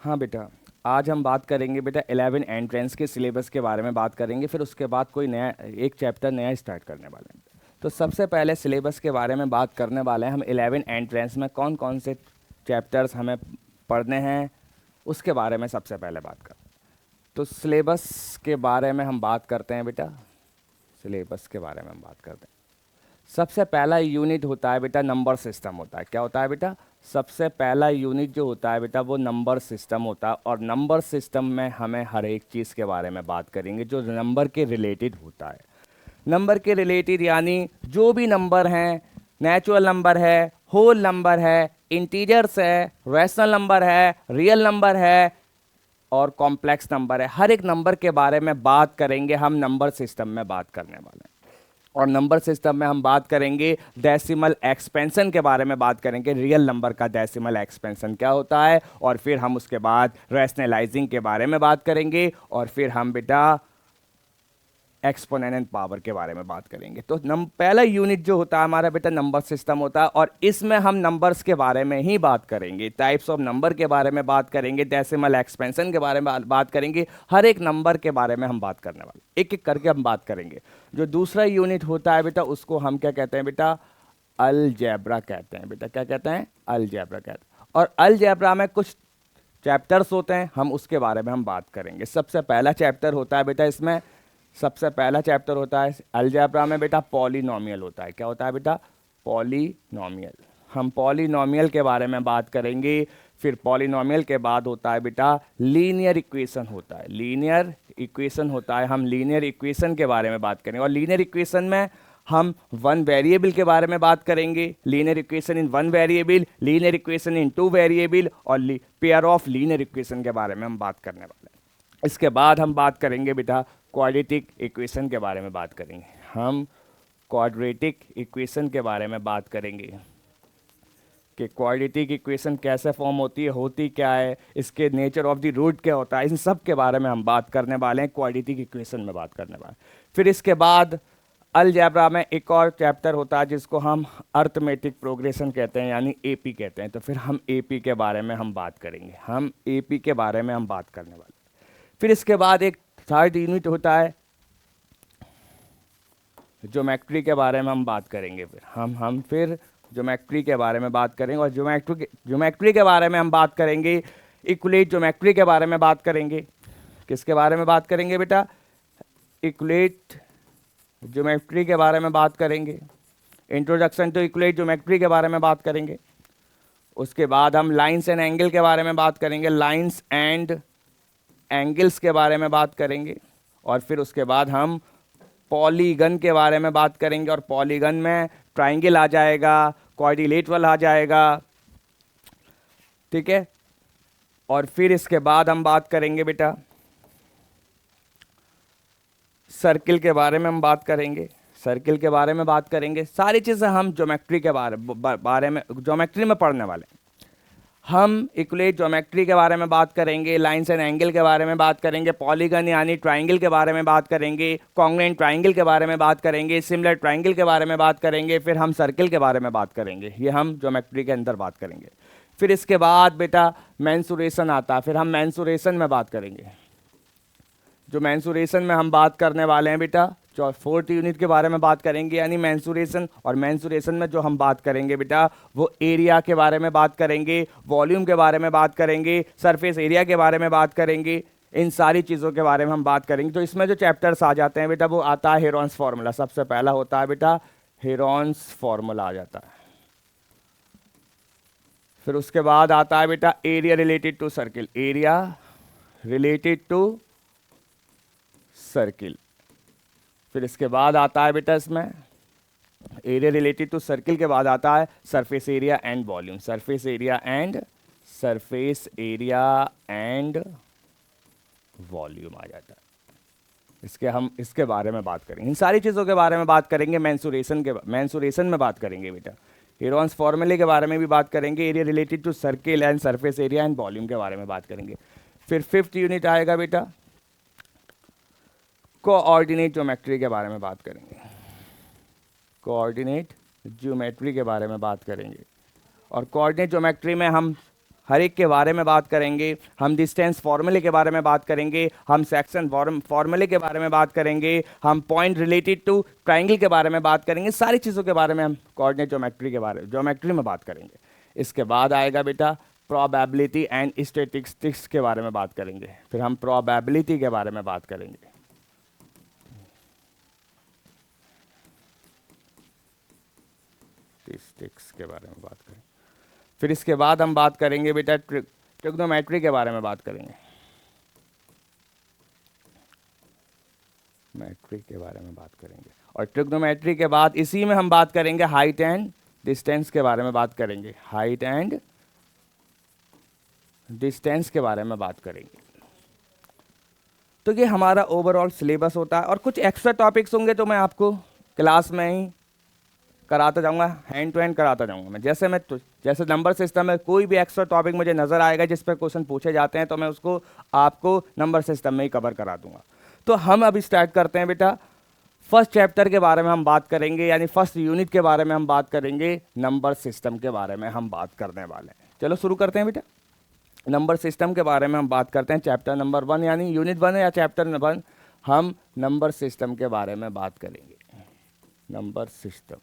हाँ बेटा, आज हम बात करेंगे बेटा 11 एंट्रेंस के सिलेबस के बारे में बात करेंगे, फिर उसके बाद कोई नया एक चैप्टर नया स्टार्ट करने वाले हैं। तो सबसे पहले सिलेबस के बारे में बात करने वाले हैं हम। 11 एंट्रेंस में कौन कौन से चैप्टर्स हमें पढ़ने हैं उसके बारे में सबसे पहले बात कर। तो सिलेबस के बारे में हम बात करते हैं बेटा, सिलेबस के बारे में हम बात करते हैं। सबसे पहला यूनिट होता है बेटा नंबर सिस्टम होता है। क्या होता है बेटा? सबसे पहला यूनिट जो होता है बेटा वो नंबर सिस्टम होता है। और नंबर सिस्टम में हमें हर एक चीज़ के बारे में बात करेंगे जो नंबर के रिलेटेड होता है। नंबर के रिलेटेड यानी जो भी नंबर हैं, नेचुरल नंबर है, होल नंबर है, इंटीजर्स है, रैशनल नंबर है, रियल नंबर है और कॉम्प्लेक्स नंबर है, हर एक नंबर के बारे में बात करेंगे हम। नंबर सिस्टम में बात करने वाले हैं। और नंबर सिस्टम में हम बात करेंगे डेसिमल एक्सपेंशन के बारे में बात करेंगे, रियल नंबर का डेसिमल एक्सपेंशन क्या होता है। और फिर हम उसके बाद रैशनलाइजिंग के बारे में बात करेंगे। और फिर हम बेटा एक्सपोनेंट पावर के बारे में बात करेंगे। तो पहला यूनिट जो होता है हमारा बेटा नंबर सिस्टम होता है। और इसमें हम नंबर्स के बारे में ही बात करेंगे, टाइप्स ऑफ नंबर के बारे में बात करेंगे, डेसिमल एक्सपेंशन के बारे में बात करेंगे। हर एक नंबर के बारे में हम बात करने वाले, एक एक करके हम बात करेंगे। जो दूसरा यूनिट होता है बेटा उसको हम क्या कहते हैं बेटा? अलजेब्रा कहते हैं बेटा। क्या कहते हैं? अलजेब्रा कहते हैं। और अलजेब्रा में कुछ चैप्टर्स होते हैं, हम उसके बारे में हम बात करेंगे। सबसे पहला चैप्टर होता है बेटा इसमें, सबसे पहला चैप्टर होता है अलजेब्रा में बेटा पॉलिनोमियल होता है। क्या होता है बेटा? पॉलिनोमियल। हम पॉलिनोमियल के बारे में बात करेंगे। फिर पॉलिनोमियल के बाद होता है बेटा लीनियर इक्वेशन होता है। लीनियर इक्वेशन होता है, हम लीनियर इक्वेशन के बारे में बात करेंगे। और लीनियर इक्वेशन में हम वन वेरिएबल के बारे में बात करेंगे। Linear equation in one variable, linear equation in two variable और पेयर ऑफ लीनियर इक्वेशन के बारे में हम बात करने वाले हैं। इसके बाद हम बात करेंगे बेटा क्वाड्रेटिक इक्वेशन के बारे में बात करेंगे। हम क्वाड्रेटिक इक्वेशन के बारे में बात करेंगे कि क्वाड्रेटिक इक्वेशन कैसे फॉर्म होती है, होती क्या है, इसके नेचर ऑफ द रूट क्या होता है, इन सब के बारे में हम बात करने वाले हैं, क्वाड्रेटिक इक्वेशन में बात करने वाले हैं। फिर इसके बाद अलजेब्रा में एक और चैप्टर होता है जिसको हम अर्थमेटिक प्रोग्रेशन कहते हैं, यानी एपी कहते हैं। तो फिर हम एपी के बारे में हम बात करेंगे, हम एपी के बारे में हम बात करने वाले हैं। फिर इसके बाद एक थर्ड यूनिट होता है ज्योमेट्री के बारे में हम बात करेंगे। फिर हम फिर ज्योमेट्री के बारे में बात करेंगे। और ज्योमेट्री के बारे में हम बात करेंगे, इक्वलेट ज्योमेट्री के बारे में बात करेंगे। किसके बारे में बात करेंगे बेटा? इक्वलेट ज्योमेट्री के बारे में बात करेंगे। इंट्रोडक्शन टू इक्वलेट ज्योमेट्री के बारे में बात करेंगे। उसके बाद हम लाइंस एंड एंगल के बारे में बात करेंगे, लाइंस एंड एंगल्स के बारे में बात करेंगे। और फिर उसके बाद हम पॉलीगन के बारे में बात करेंगे। और पॉलीगन में ट्राइंगल आ जाएगा, क्वाड्रिलेटरल आ जाएगा, ठीक है। और फिर इसके बाद हम बात करेंगे बेटा सर्किल के बारे में हम बात करेंगे, सर्किल के बारे में बात करेंगे। सारी चीज़ें हम ज्योमेट्री के बारे में ज्योमेट्री में पढ़ने वाले हैं। हम इक्वलेट ज्योमेट्री के बारे में बात करेंगे, लाइंस एंड एंगल के बारे में बात करेंगे, पॉलीगन यानी ट्राइंगल के बारे में बात करेंगे, कॉन्ग्रुएंट ट्राइंगल के बारे में बात करेंगे, सिमिलर ट्राइंगल के बारे में बात करेंगे। फिर हम सर्किल के बारे में बात करेंगे, ये हम ज्योमेट्री के अंदर बात करेंगे। फिर इसके बाद बेटा मेंसुरेशन आता है, फिर हम मेंसुरेशन में बात करेंगे। जो मेंसुरेशन में हम बात करने वाले हैं बेटा फोर्थ यूनिट के बारे में बात करेंगे, यानी मेंसुरेशन। और मेंसुरेशन में जो हम बात करेंगे बेटा वो एरिया के बारे में बात करेंगे, वॉल्यूम के बारे में बात करेंगे, सरफेस एरिया के बारे में बात करेंगे, इन सारी चीज़ों के बारे में हम बात करेंगे। तो इसमें जो चैप्टर्स आ जाते हैं बेटा वो आता है हेरोन्स फार्मूला। सबसे पहला होता है बेटा हेरोन्स फार्मूला आ जाता है। फिर उसके बाद आता है बेटा area related to circle, area related to circle. फिर इसके बाद आता है बेटा इसमें एरिया रिलेटेड टू सर्किल के बाद आता है surface area and volume, surface area and volume आ जाता है। हम इसके बारे में बात करेंगे, इन सारी चीज़ों के बारे में बात करेंगे। मेंसुरेशन में बात करेंगे बेटा, हेरोन्स फॉर्मूले के बारे में भी बात करेंगे, area related to circle and surface area and volume के बारे में बात करेंगे। फिर फिफ्थ यूनिट आएगा बेटा कोऑर्डिनेट ज्योमेट्री के बारे में बात करेंगे, कोऑर्डिनेट ज्योमेट्री के बारे में बात करेंगे। और कोऑर्डिनेट ज्योमेट्री में हम हर एक के बारे में बात करेंगे, हम डिस्टेंस फॉर्मूले के बारे में बात करेंगे, हम सेक्शन फॉर्मूले के बारे में बात करेंगे, हम पॉइंट रिलेटेड टू ट्राइंगल के बारे में बात करेंगे, सारी चीज़ों के बारे में हम कोऑर्डिनेट ज्योमेट्री में बात करेंगे। इसके बाद आएगा बेटा प्रोबेबिलिटी एंड स्टैटिस्टिक्स के बारे में बात करेंगे, फिर हम प्रोबेबिलिटी के बारे में बात करेंगे। स्टैटिस्टिक्स के बारे में बात करेंगे, फिर इसके बाद हम बात करेंगे बेटा ट्रिग्नोमेट्री के बारे में बात करेंगे, मैट्री के बारे में बात करेंगे, और ट्रिग्नोमेट्री के बाद इसी में हम बात करेंगे हाइट एंड डिस्टेंस के बारे में बात करेंगे, हाइट एंड डिस्टेंस के बारे में बात करेंगे। तो ये हमारा ओवरऑल सिलेबस होता है, और कुछ एक्स्ट्रा टॉपिक्स होंगे तो मैं आपको क्लास में ही कराता जाऊंगा, हैंड टू हैंड कराता जाऊंगा मैं। जैसे नंबर सिस्टम में कोई भी एक्स्ट्रा टॉपिक मुझे नज़र आएगा जिस पर क्वेश्चन पूछे जाते हैं तो मैं उसको आपको नंबर सिस्टम में ही कवर करा दूंगा। तो हम अभी स्टार्ट करते हैं बेटा, फर्स्ट चैप्टर के बारे में हम बात करेंगे, यानी फर्स्ट यूनिट के बारे में हम बात करेंगे, नंबर सिस्टम के बारे में हम बात करने वाले हैं। चलो शुरू करते हैं बेटा, नंबर सिस्टम के बारे में हम बात करते हैं, चैप्टर नंबर 1 यानी यूनिट 1 या चैप्टर नंबर 1 हम नंबर सिस्टम के बारे में बात करेंगे। नंबर सिस्टम,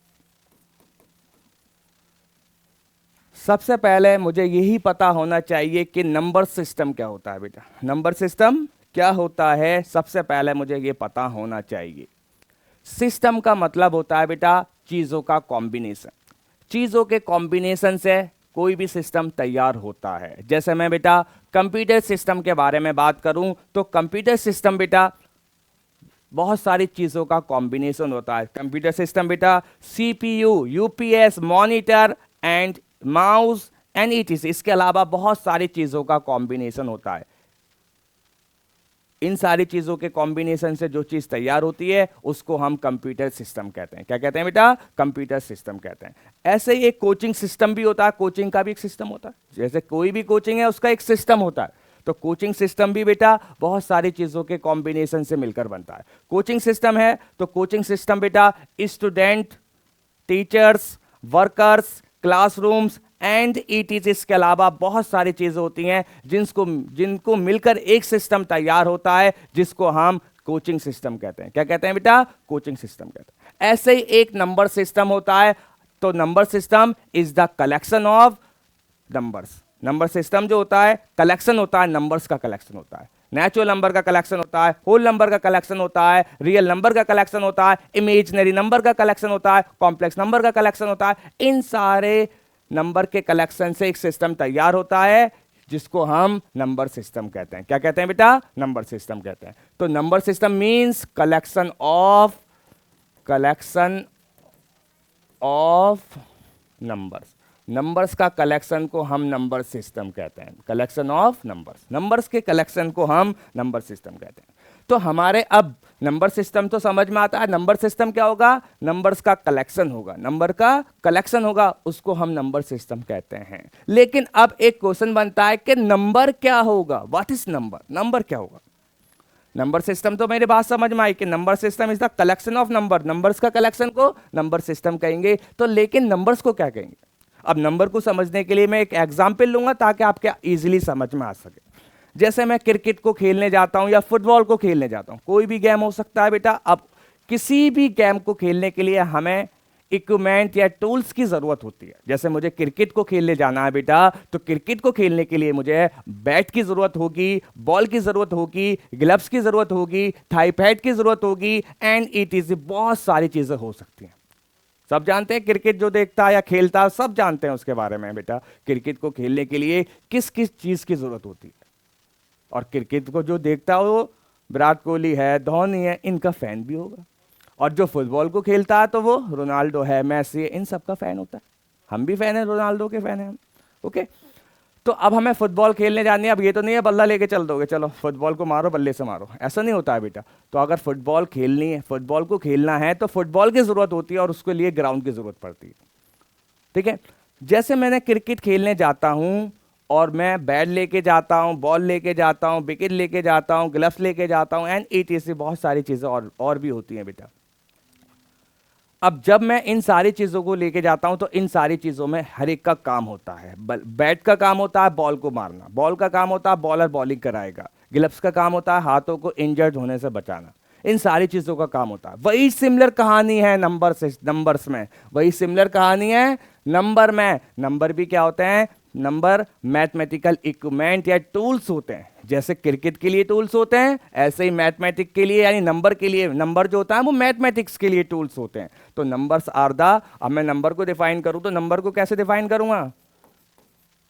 सबसे पहले मुझे यही पता होना चाहिए कि नंबर सिस्टम क्या होता है बेटा। नंबर सिस्टम क्या होता है, सबसे पहले मुझे ये पता होना चाहिए। सिस्टम का मतलब होता है बेटा चीज़ों का कॉम्बिनेशन, चीज़ों के कॉम्बिनेशन से कोई भी सिस्टम तैयार होता है। जैसे मैं बेटा कंप्यूटर सिस्टम के बारे में बात करूं तो कंप्यूटर सिस्टम बेटा बहुत सारी चीज़ों का कॉम्बिनेशन होता है। कंप्यूटर सिस्टम बेटा CPU, UPS, monitor and mouse and etc, इसके अलावा बहुत सारी चीज़ों का कॉम्बिनेशन होता है। इन सारी चीज़ों के कॉम्बिनेशन से जो चीज़ तैयार होती है उसको हम कंप्यूटर सिस्टम कहते हैं। क्या कहते हैं बेटा? कंप्यूटर सिस्टम कहते हैं। ऐसे ही एक कोचिंग सिस्टम भी होता है, कोचिंग का भी एक सिस्टम होता है। जैसे कोई भी कोचिंग है उसका एक सिस्टम होता है, तो कोचिंग सिस्टम भी बेटा बहुत सारी चीज़ों के कॉम्बिनेशन से मिलकर बनता है। कोचिंग सिस्टम है तो कोचिंग सिस्टम बेटा student, teachers, workers, classrooms and etc, इसके अलावा बहुत सारी चीज़ें होती हैं जिनको मिलकर एक सिस्टम तैयार होता है जिसको हम कोचिंग सिस्टम कहते हैं। क्या कहते हैं बेटा? कोचिंग सिस्टम कहते हैं। ऐसे ही एक नंबर सिस्टम होता है, तो number system is the collection of numbers. Number system जो होता है कलेक्शन होता है, नंबर्स का कलेक्शन होता है। नेचुरल नंबर का कलेक्शन होता है, होल नंबर का कलेक्शन होता है, रियल नंबर का कलेक्शन होता है, इमेजिनरी नंबर का कलेक्शन होता है, कॉम्प्लेक्स नंबर का कलेक्शन होता है। इन सारे नंबर के कलेक्शन से एक सिस्टम तैयार होता है जिसको हम नंबर सिस्टम कहते हैं। क्या कहते हैं बेटा? नंबर सिस्टम कहते हैं। तो number system means collection of numbers. Numbers का कलेक्शन को हम नंबर सिस्टम कहते हैं। कलेक्शन ऑफ नंबर्स, नंबर्स के कलेक्शन को हम नंबर सिस्टम कहते हैं। तो हमारे अब नंबर सिस्टम तो समझ में आता है। नंबर सिस्टम क्या होगा? नंबर्स का कलेक्शन होगा, नंबर का कलेक्शन होगा, उसको हम नंबर सिस्टम कहते हैं। लेकिन अब एक क्वेश्चन बनता है कि नंबर क्या होगा? What is number? नंबर क्या होगा? नंबर सिस्टम तो मेरी बात समझ में आई कि number system is the collection of number, numbers का कलेक्शन को नंबर सिस्टम कहेंगे। तो लेकिन नंबर्स को क्या कहेंगे? अब नंबर को समझने के लिए मैं एक एग्जाम्पल लूंगा ताकि आपके इजीली समझ में आ सके। जैसे मैं क्रिकेट को खेलने जाता हूं या फुटबॉल को खेलने जाता हूं, कोई भी गेम हो सकता है बेटा। अब किसी भी गेम को खेलने के लिए हमें इक्विपमेंट या टूल्स की जरूरत होती है। जैसे मुझे क्रिकेट को खेलने जाना है बेटा, तो क्रिकेट को खेलने के लिए मुझे बैट की जरूरत होगी, बॉल की जरूरत होगी, ग्लव्स की जरूरत होगी, थाई पैड की जरूरत होगी एंड ईटीसी, बहुत सारी चीजें हो सकती हैं। सब जानते हैं, क्रिकेट जो देखता है या खेलता है सब जानते हैं उसके बारे में बेटा। क्रिकेट को खेलने के लिए किस किस चीज की जरूरत होती है, और क्रिकेट को जो देखता है वो विराट कोहली है, धोनी है, इनका फैन भी होगा। और जो फुटबॉल को खेलता है तो वो रोनाल्डो है, मैसी है, इन सब का फैन होता है। हम भी फैन हैं, रोनाल्डो के फैन हैं हम। ओके, तो अब हमें फुटबॉल खेलने जानी है। अब ये तो नहीं है बल्ला लेके चल दोगे, चलो फुटबॉल को मारो, बल्ले से मारो, ऐसा नहीं होता है बेटा। तो अगर फुटबॉल खेलनी है, फुटबॉल को खेलना है तो फुटबॉल की जरूरत होती है और उसके लिए ग्राउंड की जरूरत पड़ती है। ठीक है, जैसे मैंने क्रिकेट खेलने जाता हूं और मैं बैट लेके जाता हूं, बॉल लेके जाता हूं, विकेट लेके जाता हूं, ग्लव्स लेके जाता हूं एंड ईटीसी, बहुत सारी चीजें और भी होती हैं बेटा। अब जब मैं इन सारी चीज़ों को लेके जाता हूं तो इन सारी चीज़ों में हर एक का काम होता है। बैट का काम होता है बॉल को मारना, बॉल का काम होता है बॉलर बॉलिंग कराएगा, ग्लव्स का काम होता है हाथों को इंजर्ड होने से बचाना, इन सारी चीज़ों का काम होता है। वही सिमिलर कहानी है नंबर्स में, वही सिमिलर कहानी है नंबर में। नंबर भी क्या होते हैं? नंबर मैथमेटिकल इक्विपमेंट या टूल्स होते हैं। जैसे क्रिकेट के लिए टूल्स होते हैं, ऐसे ही मैथमेटिक्स के लिए यानी नंबर के लिए, नंबर जो होता है वो मैथमेटिक्स के लिए टूल्स होते हैं। तो नंबर्स आर द, अब मैं नंबर को डिफाइन करूं तो नंबर को कैसे डिफाइन करूंगा?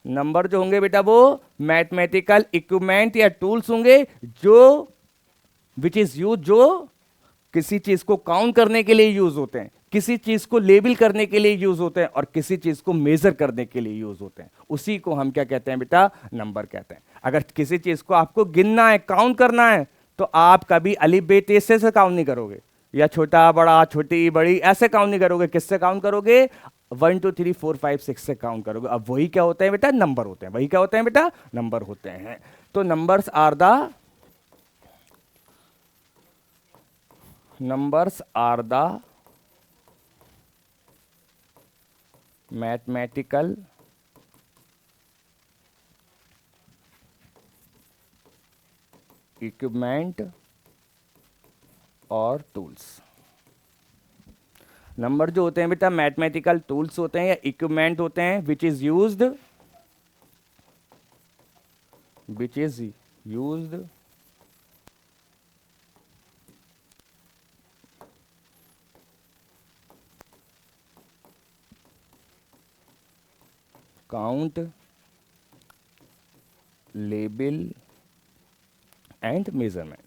नंबर जो होंगे बेटा वो मैथमेटिकल इक्विपमेंट या टूल्स होंगे जो विच इज यूज, जो किसी चीज को काउंट करने के लिए यूज होते हैं, किसी चीज को लेबल करने के लिए यूज होते हैं और किसी चीज को मेजर करने के लिए यूज होते हैं। उसी को हम क्या कहते हैं बेटा? नंबर कहते हैं। अगर किसी चीज को आपको गिनना है, काउंट करना है, तो आप कभी अलिफ बे ते से काउंट नहीं करोगे, या छोटा बड़ा छोटी बड़ी ऐसे काउंट नहीं करोगे। किससे काउंट करोगे? 1 2 3 4 5 6 से काउंट करोगे। अब वही क्या होते हैं बेटा? नंबर होते हैं। वही क्या होते हैं बेटा? नंबर होते हैं। तो numbers are the mathematical equipment और टूल्स। नंबर जो होते हैं बेटा मैथमेटिकल टूल्स होते हैं या इक्विपमेंट होते हैं which is used count, label and measurement.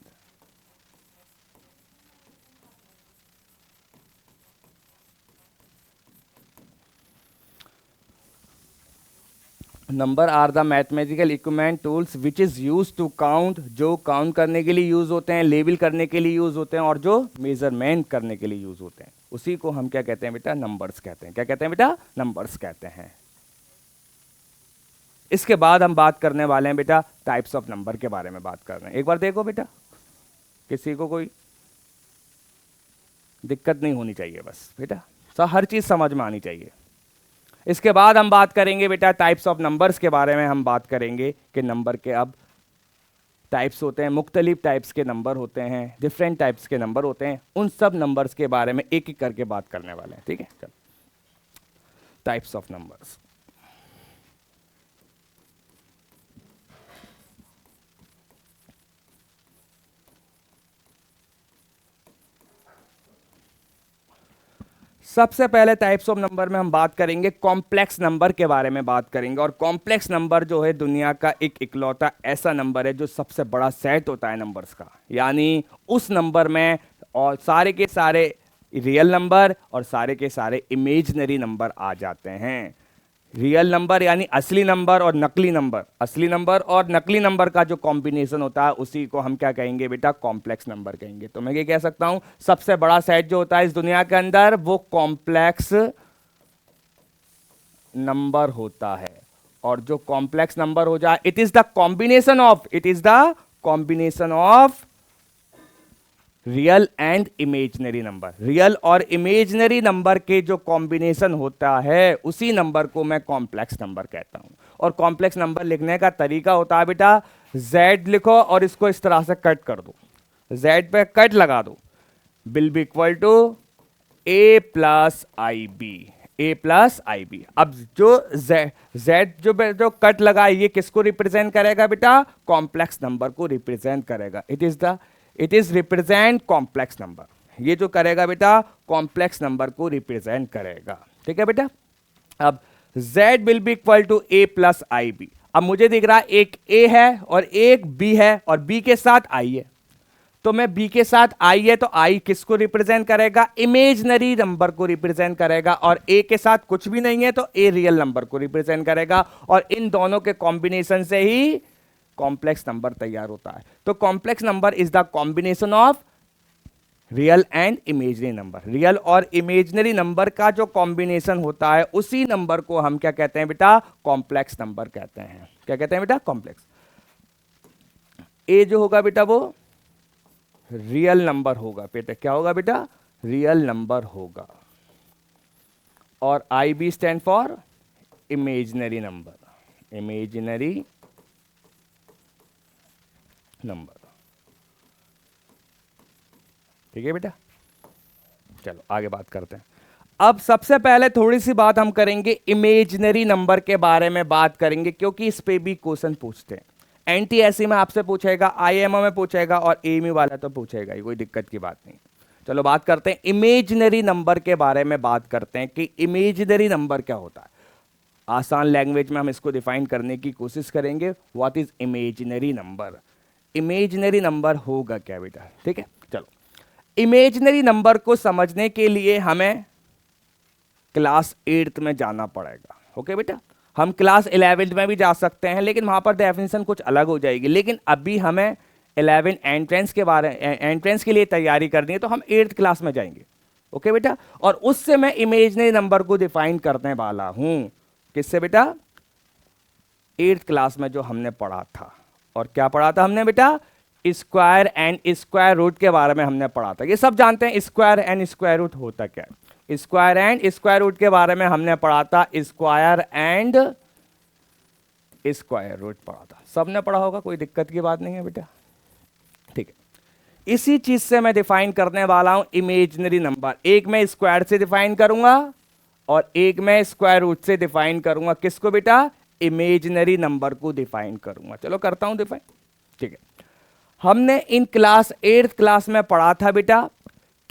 Number are the mathematical equipment tools which is use to count, जो काउंट करने के लिए यूज होते हैं, लेबल करने के लिए यूज होते हैं और जो मेजरमेंट करने के लिए यूज होते हैं। उसी को हम क्या कहते हैं बेटा? नंबर्स कहते हैं। क्या कहते हैं बेटा? नंबर्स कहते हैं। इसके बाद हम बात करने वाले हैं बेटा टाइप्स ऑफ नंबर के बारे में बात कर रहे हैं। एक बार देखो बेटा, किसी को कोई दिक्कत नहीं होनी चाहिए, बस बेटा हर चीज समझ में आनी चाहिए। इसके बाद हम बात करेंगे बेटा टाइप्स ऑफ नंबर्स के बारे में। हम बात करेंगे कि नंबर के अब टाइप्स होते हैं, मुख्तलिफ टाइप्स के नंबर होते हैं, डिफरेंट टाइप्स के नंबर होते हैं। उन सब नंबर्स के बारे में एक एक करके बात करने वाले हैं। ठीक है, चलो टाइप्स ऑफ नंबर्स। सबसे पहले टाइप्स ऑफ नंबर में हम बात करेंगे कॉम्प्लेक्स नंबर के बारे में बात करेंगे। और कॉम्प्लेक्स नंबर जो है दुनिया का एक इकलौता ऐसा नंबर है जो सबसे बड़ा सेट होता है नंबर्स का, यानी उस नंबर में और सारे के सारे रियल नंबर और सारे के सारे इमेजिनरी नंबर आ जाते हैं। रियल नंबर यानी असली नंबर और नकली नंबर, असली नंबर और नकली नंबर का जो कॉम्बिनेशन होता है उसी को हम क्या कहेंगे बेटा? कॉम्प्लेक्स नंबर कहेंगे। तो मैं ये कह सकता हूं सबसे बड़ा सेट जो होता है इस दुनिया के अंदर वो कॉम्प्लेक्स नंबर होता है। और जो कॉम्प्लेक्स नंबर हो जाए, it is the combination of real and imaginary number. Real और इमेजिनरी नंबर के जो कॉम्बिनेशन होता है उसी नंबर को मैं कॉम्प्लेक्स नंबर कहता हूं। और कॉम्प्लेक्स नंबर लिखने का तरीका होता है बेटा z लिखो और इसको इस तरह से कट कर दो, z पे कट लगा दो, will be equal to a plus i b, a plus i b. अब जो z जो कट लगा ये किसको रिप्रेजेंट करेगा बेटा? कॉम्प्लेक्स नंबर को रिप्रेजेंट करेगा। It is represent complex number. ये जो करेगा बेटा कॉम्प्लेक्स नंबर को रिप्रेजेंट करेगा। ठीक है बेटा। अब z will be equal to a plus i b. अब मुझे दिख रहा है एक a है और एक b है और b के साथ i है, तो मैं b के साथ i है तो i किसको रिप्रेजेंट करेगा? इमेजिनरी नंबर को रिप्रेजेंट करेगा। और a के साथ कुछ भी नहीं है तो a रियल नंबर को रिप्रेजेंट करेगा। और इन दोनों के कॉम्बिनेशन से ही कॉम्प्लेक्स नंबर तैयार होता है। तो complex number is the combination of real and imaginary number. Real और इमेजिनरी नंबर का जो कॉम्बिनेशन होता है उसी नंबर को हम क्या कहते हैं बेटा? कॉम्प्लेक्स नंबर कहते हैं। क्या कहते हैं बेटा? कॉम्प्लेक्स। ए जो होगा बेटा वो रियल नंबर होगा बेटा। क्या होगा बेटा? रियल नंबर होगा। और i be stand for imaginary number, imaginary number. ठीक है बेटा, चलो आगे बात करते हैं। अब सबसे पहले थोड़ी सी बात हम करेंगे इमेजिनरी नंबर के बारे में बात करेंगे, क्योंकि इस पे भी क्वेश्चन पूछते हैं। एनटीएससी में आपसे पूछेगा, आईएमओ में पूछेगा और एएमयू वाला तो पूछेगा ही, कोई दिक्कत की बात नहीं। चलो बात करते हैं इमेजिनरी नंबर के बारे में, बात करते हैं कि इमेजिनरी नंबर क्या होता है। आसान लैंग्वेज में हम इसको डिफाइन करने की कोशिश करेंगे। What is imaginary number, imaginary number होगा क्या बेटा। ठीक है, चलो इमेजिनरी नंबर को समझने के लिए हमें क्लास 8th में जाना पड़ेगा। ओके बेटा, हम क्लास 11th में भी जा सकते हैं, लेकिन वहां पर डेफिनेशन कुछ अलग हो जाएगी। लेकिन अभी हमें 11 एंट्रेंस के लिए तैयारी करनी है, तो हम 8th क्लास में जाएंगे। ओके बेटा, और उससे मैं इमेजिनरी नंबर को डिफाइन करने वाला हूं। किससे बेटा, 8th क्लास में जो हमने पढ़ा था। और क्या पढ़ा था हमने बेटा, स्क्वायर एंड स्क्वायर रूट के बारे में हमने पढ़ा था। ये सब जानते हैं स्क्वायर एंड स्क्वायर रूट होता क्या है। स्क्वायर एंड स्क्वायर रूट के बारे में हमने पढ़ा था, स्क्वायर एंड स्क्वायर रूट पढ़ा था, सबने पढ़ा होगा, कोई दिक्कत की बात नहीं है बेटा। ठीक है, इसी चीज से मैं डिफाइन करने वाला हूं इमेजिनरी नंबर। एक मैं स्क्वायर से डिफाइन करूंगा और एक मैं स्क्वायर रूट से डिफाइन करूंगा। किसको बेटा, इमेजिनरी नंबर को डिफाइन करूंगा। चलो करता हूं डिफाइन। ठीक है, हमने इन क्लास 8th क्लास में पढ़ा था बेटा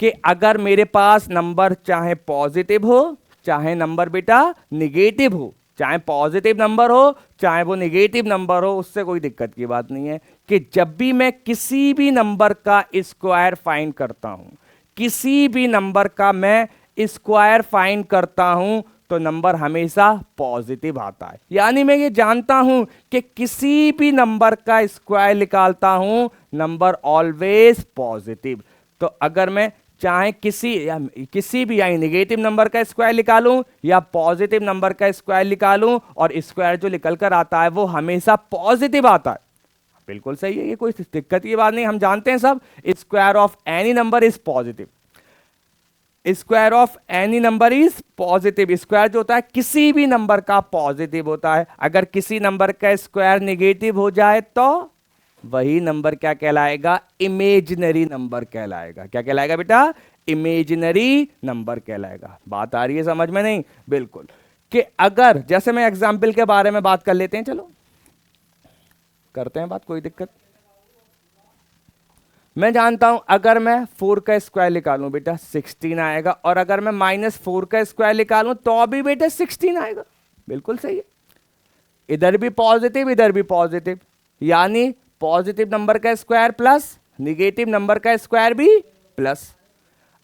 कि अगर मेरे पास नंबर चाहे पॉजिटिव हो चाहे नंबर बेटा निगेटिव हो, चाहे पॉजिटिव नंबर हो चाहे वो निगेटिव नंबर हो, उससे कोई दिक्कत की बात नहीं है कि जब भी मैं किसी भी नंबर का स्क्वायर फाइंड करता हूं, किसी भी नंबर का मैं स्क्वायर फाइंड करता हूं, तो नंबर हमेशा पॉजिटिव आता है। यानी मैं ये जानता हूं कि किसी भी नंबर का स्क्वायर निकालता हूं, नंबर ऑलवेज पॉजिटिव। तो अगर मैं चाहे किसी भी यानी निगेटिव नंबर का स्क्वायर निकालूं या पॉजिटिव नंबर का स्क्वायर निकालूं, और स्क्वायर जो निकल कर आता है वो हमेशा पॉजिटिव आता है। बिल्कुल सही है, ये कोई दिक्कत की बात नहीं, हम जानते हैं सब। Square of any number is positive, square of any number is positive. Square जो होता है किसी भी नंबर का पॉजिटिव होता है। अगर किसी नंबर का स्क्वायर निगेटिव हो जाए तो वही नंबर क्या कहलाएगा, इमेजिनरी नंबर कहलाएगा। क्या कहलाएगा बेटा, इमेजिनरी नंबर कहलाएगा। बात आ रही है समझ में? नहीं, बिल्कुल। कि अगर जैसे मैं एग्जाम्पल के बारे में बात कर लेते हैं, चलो करते हैं बात, कोई दिक्कत। मैं जानता हूं अगर मैं 4 का स्क्वायर निकालूं बेटा 16 आएगा, और अगर मैं -4 का स्क्वायर निकालूं तो भी बेटा 16 आएगा। बिल्कुल सही है, इधर भी पॉजिटिव इधर भी पॉजिटिव, यानी पॉजिटिव नंबर का स्क्वायर प्लस निगेटिव नंबर का स्क्वायर भी प्लस।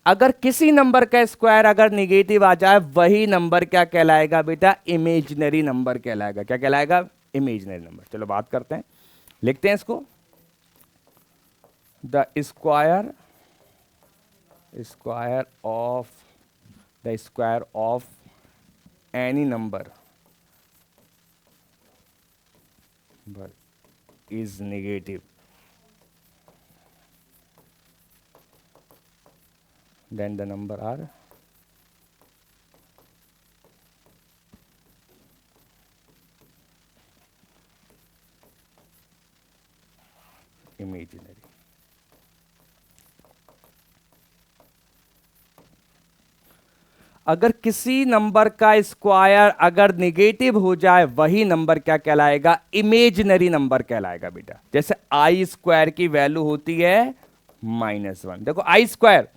अगर किसी नंबर का स्क्वायर अगर निगेटिव आ जाए, वही नंबर क्या कहलाएगा बेटा, इमेजिनरी नंबर कहलाएगा। क्या कहलाएगा, इमेजिनरी नंबर। चलो बात करते हैं, लिखते हैं इसको। The square of any number but is negative, then the number are imaginary। अगर किसी नंबर का स्क्वायर अगर निगेटिव हो जाए, वही नंबर क्या कहलाएगा, इमेजिनरी नंबर कहलाएगा बेटा। जैसे आई स्क्वायर की वैल्यू होती है -1। देखो आई स्क्वायर,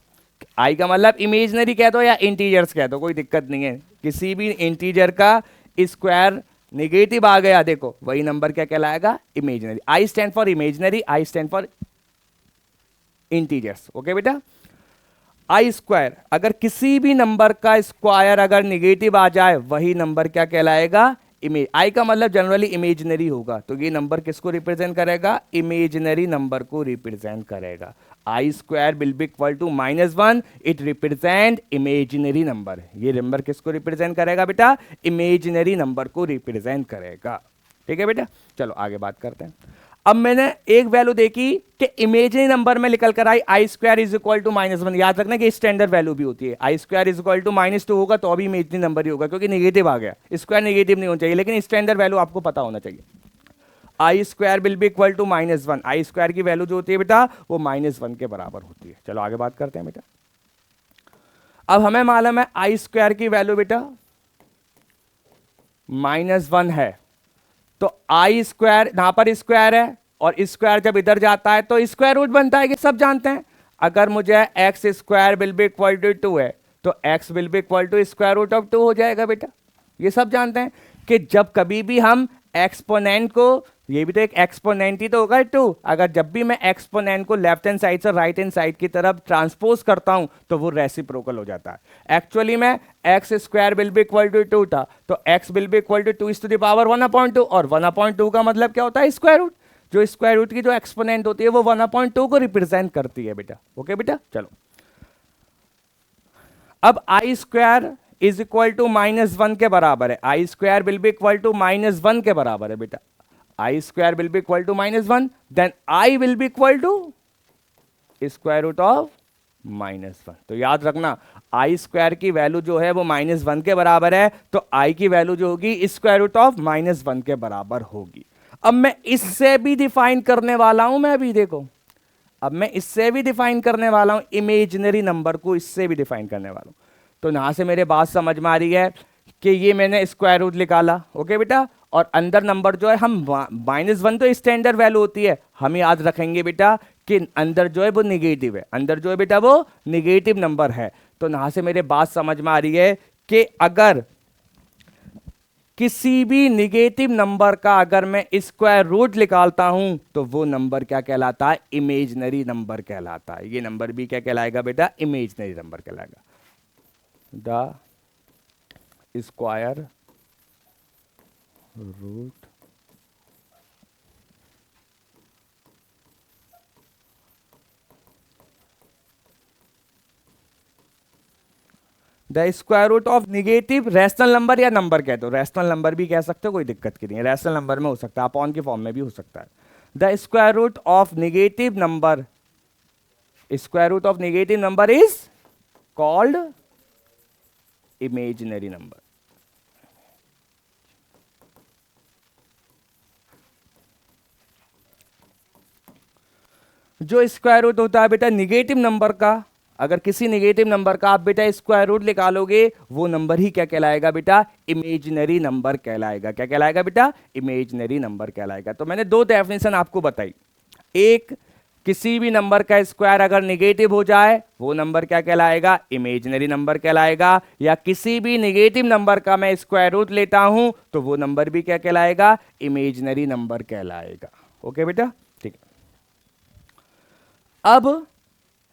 आई का मतलब इमेजिनरी कह दो या इंटीजर्स कह दो, कोई दिक्कत नहीं है। किसी भी इंटीजर का स्क्वायर निगेटिव आ गया, देखो वही नंबर क्या कहलाएगा, imaginary. I stand for imaginary, I stand for integers. Okay बेटा, आई स्क्वायर, अगर किसी भी नंबर का स्क्वायर अगर निगेटिव आ जाए, वही नंबर क्या कहलाएगा, इमेज। आई का मतलब जनरली इमेजिनरी होगा, तो ये नंबर किसको रिप्रेजेंट करेगा, इमेजिनरी नंबर को रिप्रेजेंट करेगा। I square will be equal to -1, it represent imaginary number. ये नंबर किसको रिप्रेजेंट करेगा बेटा, इमेजिनरी नंबर को रिप्रेजेंट करेगा। ठीक है बेटा, चलो आगे बात करते हैं। अब मैंने एक वैल्यू देखी कि इमेजिनरी नंबर में निकल कर आई i square is equal to -1। याद रखना कि स्टैंडर्ड वैल्यू भी होती है, i square is equal to -2 होगा तो अभी इमेजिनरी नंबर ही होगा, क्योंकि नेगेटिव आ गया, स्क्वायर नेगेटिव नहीं होना चाहिए, लेकिन स्टैंडर्ड वैल्यू आपको पता होना चाहिए। I square will be equal to -1, i square की वैल्यू जो होती है बेटा वो -1 के बराबर होती है। चलो आगे बात करते हैं बेटा। अब हमें मालूम है आई स्क्वायर की वैल्यू बेटा -1 है, तो आई स्क्वायर यहां पर स्क्वायर है और स्क्वायर जब इधर जाता है तो स्क्वायर रूट बनता है, कि सब जानते हैं। अगर मुझे x square will be equal to 2 है तो x will be equal to square root of 2 हो जाएगा बेटा। ये सब जानते हैं कि जब कभी भी हम एक्सपोनेंट को, ये भी तो एक एक्सपोनेंट ही तो होगा 2, अगर जब भी मैं एक्सपोनेंट को लेफ्ट हैंड साइड से राइट हैंड साइड की तरफ ट्रांसपोज करता हूं तो वो रेसिप्रोकल हो जाता है। एक्चुअली में x square will be equal to 2 था, तो x will be equal to 2 to the power 1/2, और 1/2 का मतलब क्या होता है, स्क्वायर रूट। जो स्क्वायर रूट की जो एक्सपोनेंट होती है वो 1/2 को रिप्रेजेंट करती है बेटा। ओके बेटा, चलो अब i square is equal to -1 के बराबर है, i square will be equal to -1 के बराबर है बेटा। I square will be equal to -1, then i will be equal to square root of -1। तो याद रखना आई स्क्वायर की वैल्यू जो है वो -1 के बराबर है, तो आई की वैल्यू जो होगी स्क्वायर रूट ऑफ -1 के बराबर होगी। अब मैं इससे भी डिफाइन करने वाला हूं, मैं अभी देखो, अब मैं इससे भी डिफाइन करने वाला हूं, इमेजिनरी नंबर को इससे भी डिफाइन करने वाला हूं। तो यहां से मेरे बात समझ में आ रही है कि ये मैंने स्क्वायर रूट निकाला, ओके बेटा, और अंदर नंबर जो है हम -1 तो स्टैंडर्ड वैल्यू होती है, हम याद रखेंगे बेटा कि अंदर जो है वो निगेटिव है, अंदर जो है बेटा वो निगेटिव नंबर है। तो यहां से मेरे बात समझ में आ रही है कि अगर किसी भी निगेटिव नंबर का अगर मैं स्क्वायर रूट निकालता हूं तो वो नंबर क्या कहलाता है, इमेजिनरी नंबर कहलाता है। ये नंबर भी क्या कहलाएगा बेटा, इमेजिनरी नंबर कहलाएगा। The square root the square root of negative rational number, या नंबर कहते हो, रैशनल नंबर भी कह सकते हो, कोई दिक्कत की नहीं है, रैशनल नंबर में हो सकता है, अपॉन के फॉर्म में भी हो सकता है। The square root of negative number, square root of negative number is called imaginary number. जो स्क्वायर रूट होता है बेटा निगेटिव नंबर का, अगर किसी निगेटिव नंबर का आप बेटा स्क्वायर रूट निकालोगे वो नंबर ही क्या कहलाएगा बेटा, इमेजिनरी नंबर कहलाएगा। क्या कहलाएगा बेटा, इमेजिनरी नंबर कहलाएगा। तो मैंने दो डेफिनेशन आपको बताई, एक किसी भी नंबर का स्क्वायर अगर निगेटिव हो जाए वो नंबर क्या कहलाएगा, इमेजिनरी नंबर कहलाएगा, या किसी भी निगेटिव नंबर का मैं स्क्वायर रूट लेता हूं तो वो नंबर भी क्या कहलाएगा, इमेजिनरी नंबर कहलाएगा। ओके बेटा, ठीक है। अब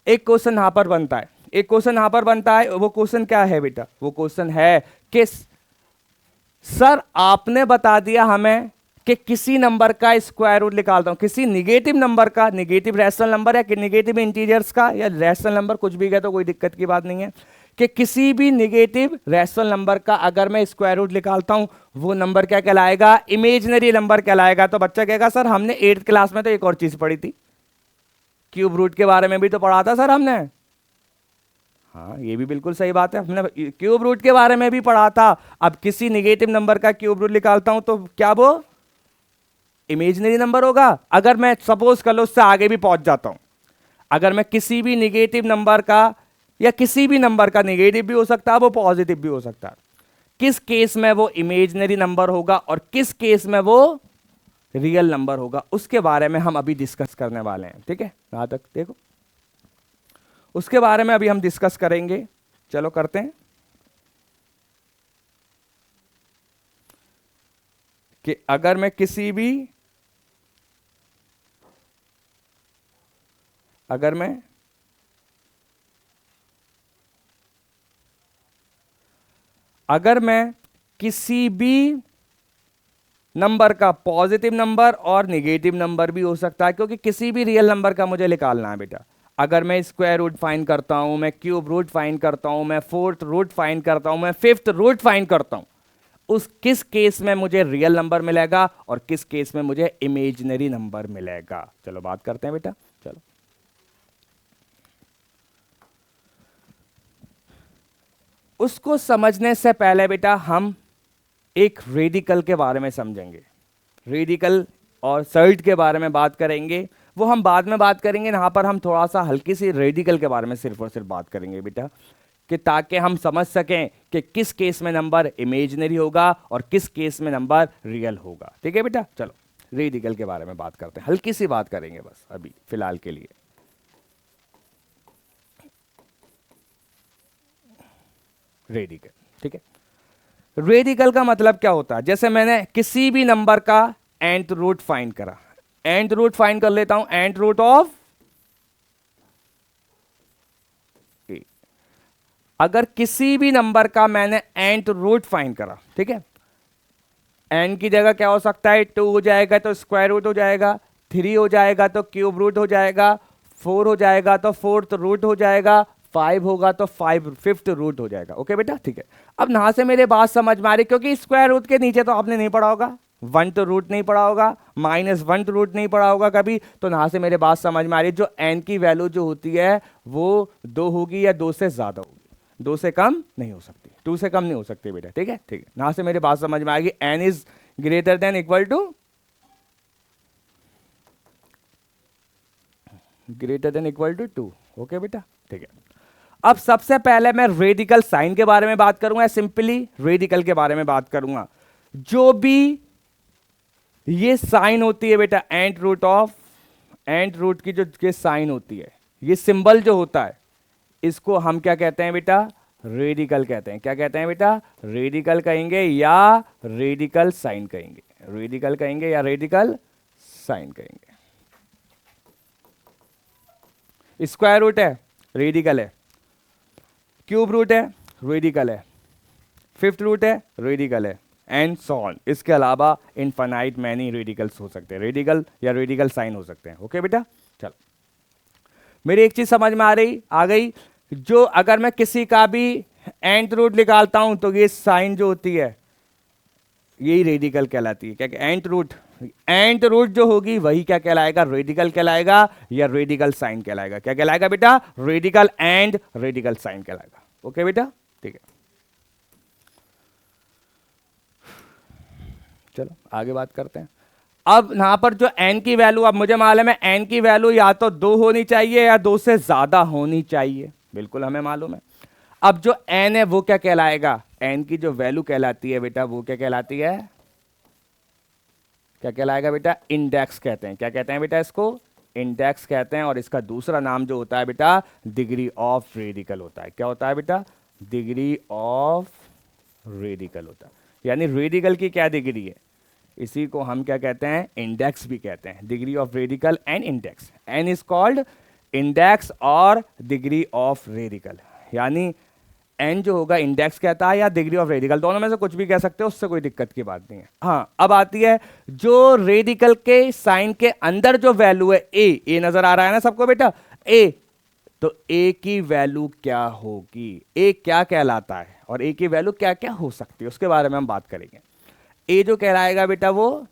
एक क्वेश्चन यहां पर बनता है, एक क्वेश्चन यहां पर बनता है, वो क्वेश्चन क्या है बेटा, वो क्वेश्चन है कि सर आपने बता दिया हमें कि किसी नंबर का स्क्वायर रूट निकालता हूं, किसी निगेटिव नंबर का, निगेटिव रैशनल नंबर है कि निगेटिव इंटीजर्स का या रैशनल नंबर कुछ भी गया तो कोई दिक्कत की बात नहीं है, कि किसी भी निगेटिव रैशनल नंबर का अगर मैं स्क्वायर रूट निकालता हूं वो नंबर क्या कहलाएगा, इमेजिनरी नंबर कहलाएगा। तो बच्चा कहेगा सर हमने 8th क्लास में तो एक और चीज पढ़ी थी, क्यूब रूट के बारे में भी तो पढ़ा था सर हमने। हाँ ये भी बिल्कुल सही बात है, हमने क्यूब रूट के बारे में भी पढ़ा था। अब किसी निगेटिव नंबर का क्यूब रूट निकालता हूं तो क्या वो इमेजिनरी नंबर होगा। अगर मैं सपोज कर लो उससे आगे भी पहुंच जाता हूं, अगर मैं किसी भी निगेटिव नंबर का या किसी भी नंबर का, निगेटिव भी हो सकता है वो पॉजिटिव भी हो सकता है, किस केस में वो इमेजिनरी नंबर होगा और किस केस में वो रियल नंबर होगा, उसके बारे में हम अभी डिस्कस करने वाले हैं। ठीक है, यहां तक देखो, उसके बारे में अभी हम डिस्कस करेंगे। चलो करते हैं कि अगर मैं किसी भी, अगर मैं किसी भी नंबर का, पॉजिटिव नंबर और निगेटिव नंबर भी हो सकता है, क्योंकि किसी भी रियल नंबर का मुझे निकालना है बेटा। अगर मैं स्क्वायर रूट फाइंड करता हूं, मैं क्यूब रूट फाइंड करता हूं, मैं 4th रूट फाइंड करता हूं, मैं 5th रूट फाइंड करता हूं, उस किस केस में मुझे रियल नंबर मिलेगा और किस केस में मुझे इमेजिनरी नंबर मिलेगा। चलो बात करते हैं बेटा। चलो उसको समझने से पहले बेटा हम एक रेडिकल के बारे में समझेंगे। रेडिकल और सर्ट के बारे में बात करेंगे, वो हम बाद में बात करेंगे। यहाँ पर हम थोड़ा सा हल्की सी रेडिकल के बारे में सिर्फ और सिर्फ बात करेंगे बेटा, कि ताकि हम समझ सकें कि किस केस में नंबर इमेजिनरी होगा और किस केस में नंबर रियल होगा। ठीक है बेटा, चलो रेडिकल के बारे में बात करते हैं, हल्की सी बात करेंगे बस अभी फिलहाल के लिए। रेडिकल, ठीक है। रेडिकल का मतलब क्या होता है, जैसे मैंने किसी भी नंबर का nth रूट फाइंड करा, nth रूट फाइंड कर लेता हूं, nth रूट ऑफ ए। अगर किसी भी नंबर का मैंने nth रूट फाइंड करा, ठीक है, n की जगह क्या हो सकता है, 2 हो जाएगा तो स्क्वायर रूट हो जाएगा, 3 हो जाएगा तो क्यूब रूट हो जाएगा, 4 हो जाएगा तो फोर्थ रूट हो जाएगा, 5 होगा तो फिफ्थ रूट हो जाएगा। ओके बेटा, ठीक है। अब यहां से मेरे बात समझ में आ रही, क्योंकि स्क्वायर रूट के नीचे तो आपने नहीं पढ़ा होगा, 1 तो रूट नहीं पढ़ा होगा, -1 तो रूट नहीं पढ़ा होगा कभी, तो यहां से मेरे बात समझ में आ रही, जो n की वैल्यू जो होती है वो 2 होगी या 2 से ज्यादा होगी, 2 से कम नहीं हो सकती, 2 से कम नहीं हो सकती बेटा। ठीक है, ठीक है, यहां से मेरी बात समझ में आएगी, n is greater than equal to, greater than equal to 2। Okay बेटा, ठीक है। अब सबसे पहले मैं रेडिकल साइन के बारे में बात करूंगा, सिंपली रेडिकल के बारे में बात करूंगा। जो भी ये साइन होती है बेटा, and root of, and root की जो ये साइन होती है, ये सिंबल जो होता है, इसको हम क्या कहते हैं बेटा, रेडिकल कहते हैं। क्या कहते हैं बेटा, रेडिकल कहेंगे या रेडिकल साइन कहेंगे, रेडिकल कहेंगे या रेडिकल साइन कहेंगे। स्क्वायर रूट है, रेडिकल है, क्यूब रूट है, रेडिकल है, फिफ्थ रूट है, रेडिकल है, एंड सो ऑन। इसके अलावा इनफाइनाइट मैनी रेडिकल्स हो सकते हैं, रेडिकल या रेडिकल साइन हो सकते हैं। ओके बेटा, चलो मेरी एक चीज समझ में आ गई, जो अगर मैं किसी का भी nth रूट निकालता हूं तो ये साइन जो होती है यही रेडिकल कहलाती है। क्या nth रूट, nth रूट जो होगी वही क्या कहलाएगा, रेडिकल कहलाएगा या रेडिकल साइन कहलाएगा। क्या कहलाएगा बेटा, रेडिकल एंड रेडिकल साइन कहलाएगा। ओके बेटा, ठीक है, चलो आगे बात करते हैं। अब यहां पर जो n की वैल्यू, अब मुझे मालूम है n की वैल्यू या तो 2 होनी चाहिए या 2 से ज्यादा होनी चाहिए, बिल्कुल हमें मालूम है। अब जो n है वो क्या कहलाएगा, n की जो वैल्यू कहलाती है बेटा वो क्या कहलाती है, क्या कहलाएगा बेटा, इंडेक्स कहते हैं। क्या कहते हैं बेटा, इसको इंडेक्स कहते हैं। और इसका दूसरा नाम जो होता है बेटा, डिग्री ऑफ रेडिकल होता है। क्या होता है बेटा, डिग्री ऑफ रेडिकल होता है। यानी रेडिकल की क्या डिग्री है, इसी को हम क्या कहते हैं, इंडेक्स भी कहते हैं, degree of radical and index. N is called index और डिग्री ऑफ रेडिकल, यानी एन जो होगा इंडेक्स कहता है या डिग्री ऑफ रेडिकल, दोनों में से कुछ भी कह सकते हो, उससे कोई दिक्कत की बात नहीं है। हाँ, अब आती है जो रेडिकल के साइन के अंदर जो वैल्यू है, ए नजर आ रहा है ना सबको बेटा, ए, तो ए की वैल्यू क्या होगी, ए क्या कहलाता है और ए की वैल्यू क्या क्या हो सकती है, उसके बारे में हम बात करेंगे। ए जो कहलाएगा बेटा वो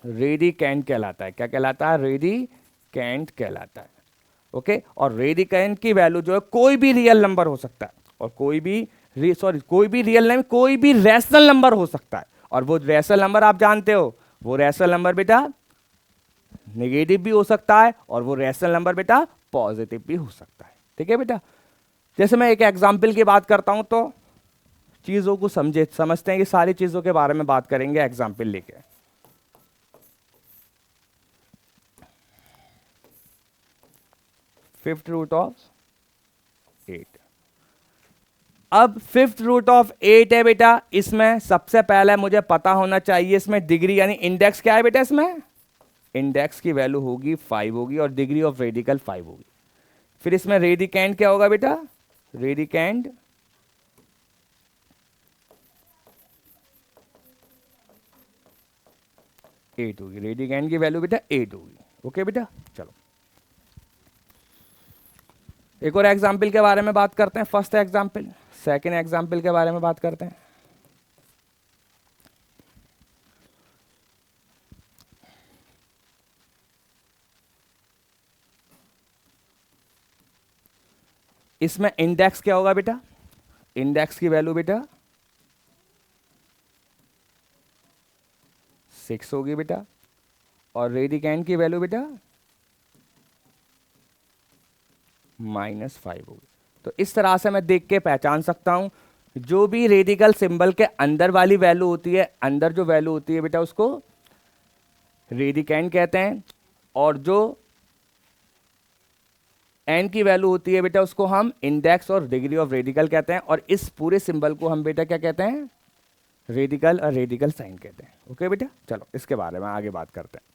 रेडिकैंट कहलाता है। क्या कहलाता है, रेडिकैंट कहलाता है। ओके, और रेडिकैंट की वैल्यू जो है कोई भी रियल नंबर हो सकता है, और कोई भी कोई भी रियल नहीं, कोई भी रैशनल नंबर हो सकता है। और वो रैशनल नंबर आप जानते हो, वो रैशनल नंबर बेटा नेगेटिव भी हो सकता है और वो रैशनल नंबर बेटा पॉजिटिव भी हो सकता है। ठीक है बेटा, जैसे मैं एक एग्जांपल की बात करता हूं तो चीजों को समझते हैं कि सारी चीजों के बारे में बात करेंगे एग्जांपल लेके। फिफ्थ रूट ऑफ 8, अब फिफ्थ रूट ऑफ 8 है बेटा, इसमें सबसे पहले मुझे पता होना चाहिए इसमें डिग्री यानी इंडेक्स क्या है बेटा, इसमें इंडेक्स की वैल्यू होगी 5 होगी और डिग्री ऑफ रेडिकल 5 होगी। फिर इसमें रेडिकैंट क्या होगा बेटा, रेडिकैंट 8 होगी, रेडिकैंट की वैल्यू बेटा 8 होगी। ओके बेटा, चलो एक और एग्जाम्पल के बारे में बात करते हैं। फर्स्ट एग्जाम्पल, सेकेंड एग्जाम्पल के बारे में बात करते हैं। इसमें इंडेक्स क्या होगा बेटा, इंडेक्स की वैल्यू बेटा 6 होगी बेटा, और रेडिकैंड की वैल्यू बेटा -5 होगी। तो इस तरह से मैं देख के पहचान सकता हूं, जो भी रेडिकल सिंबल के अंदर वाली वैल्यू होती है, अंदर जो वैल्यू होती है बेटा उसको रेडिकैंड कहते हैं, और जो एन की वैल्यू होती है बेटा उसको हम इंडेक्स और डिग्री ऑफ रेडिकल कहते हैं, और इस पूरे सिंबल को हम बेटा क्या कहते हैं, रेडिकल और रेडिकल साइन कहते हैं। ओके बेटा, चलो इसके बारे में आगे बात करते हैं।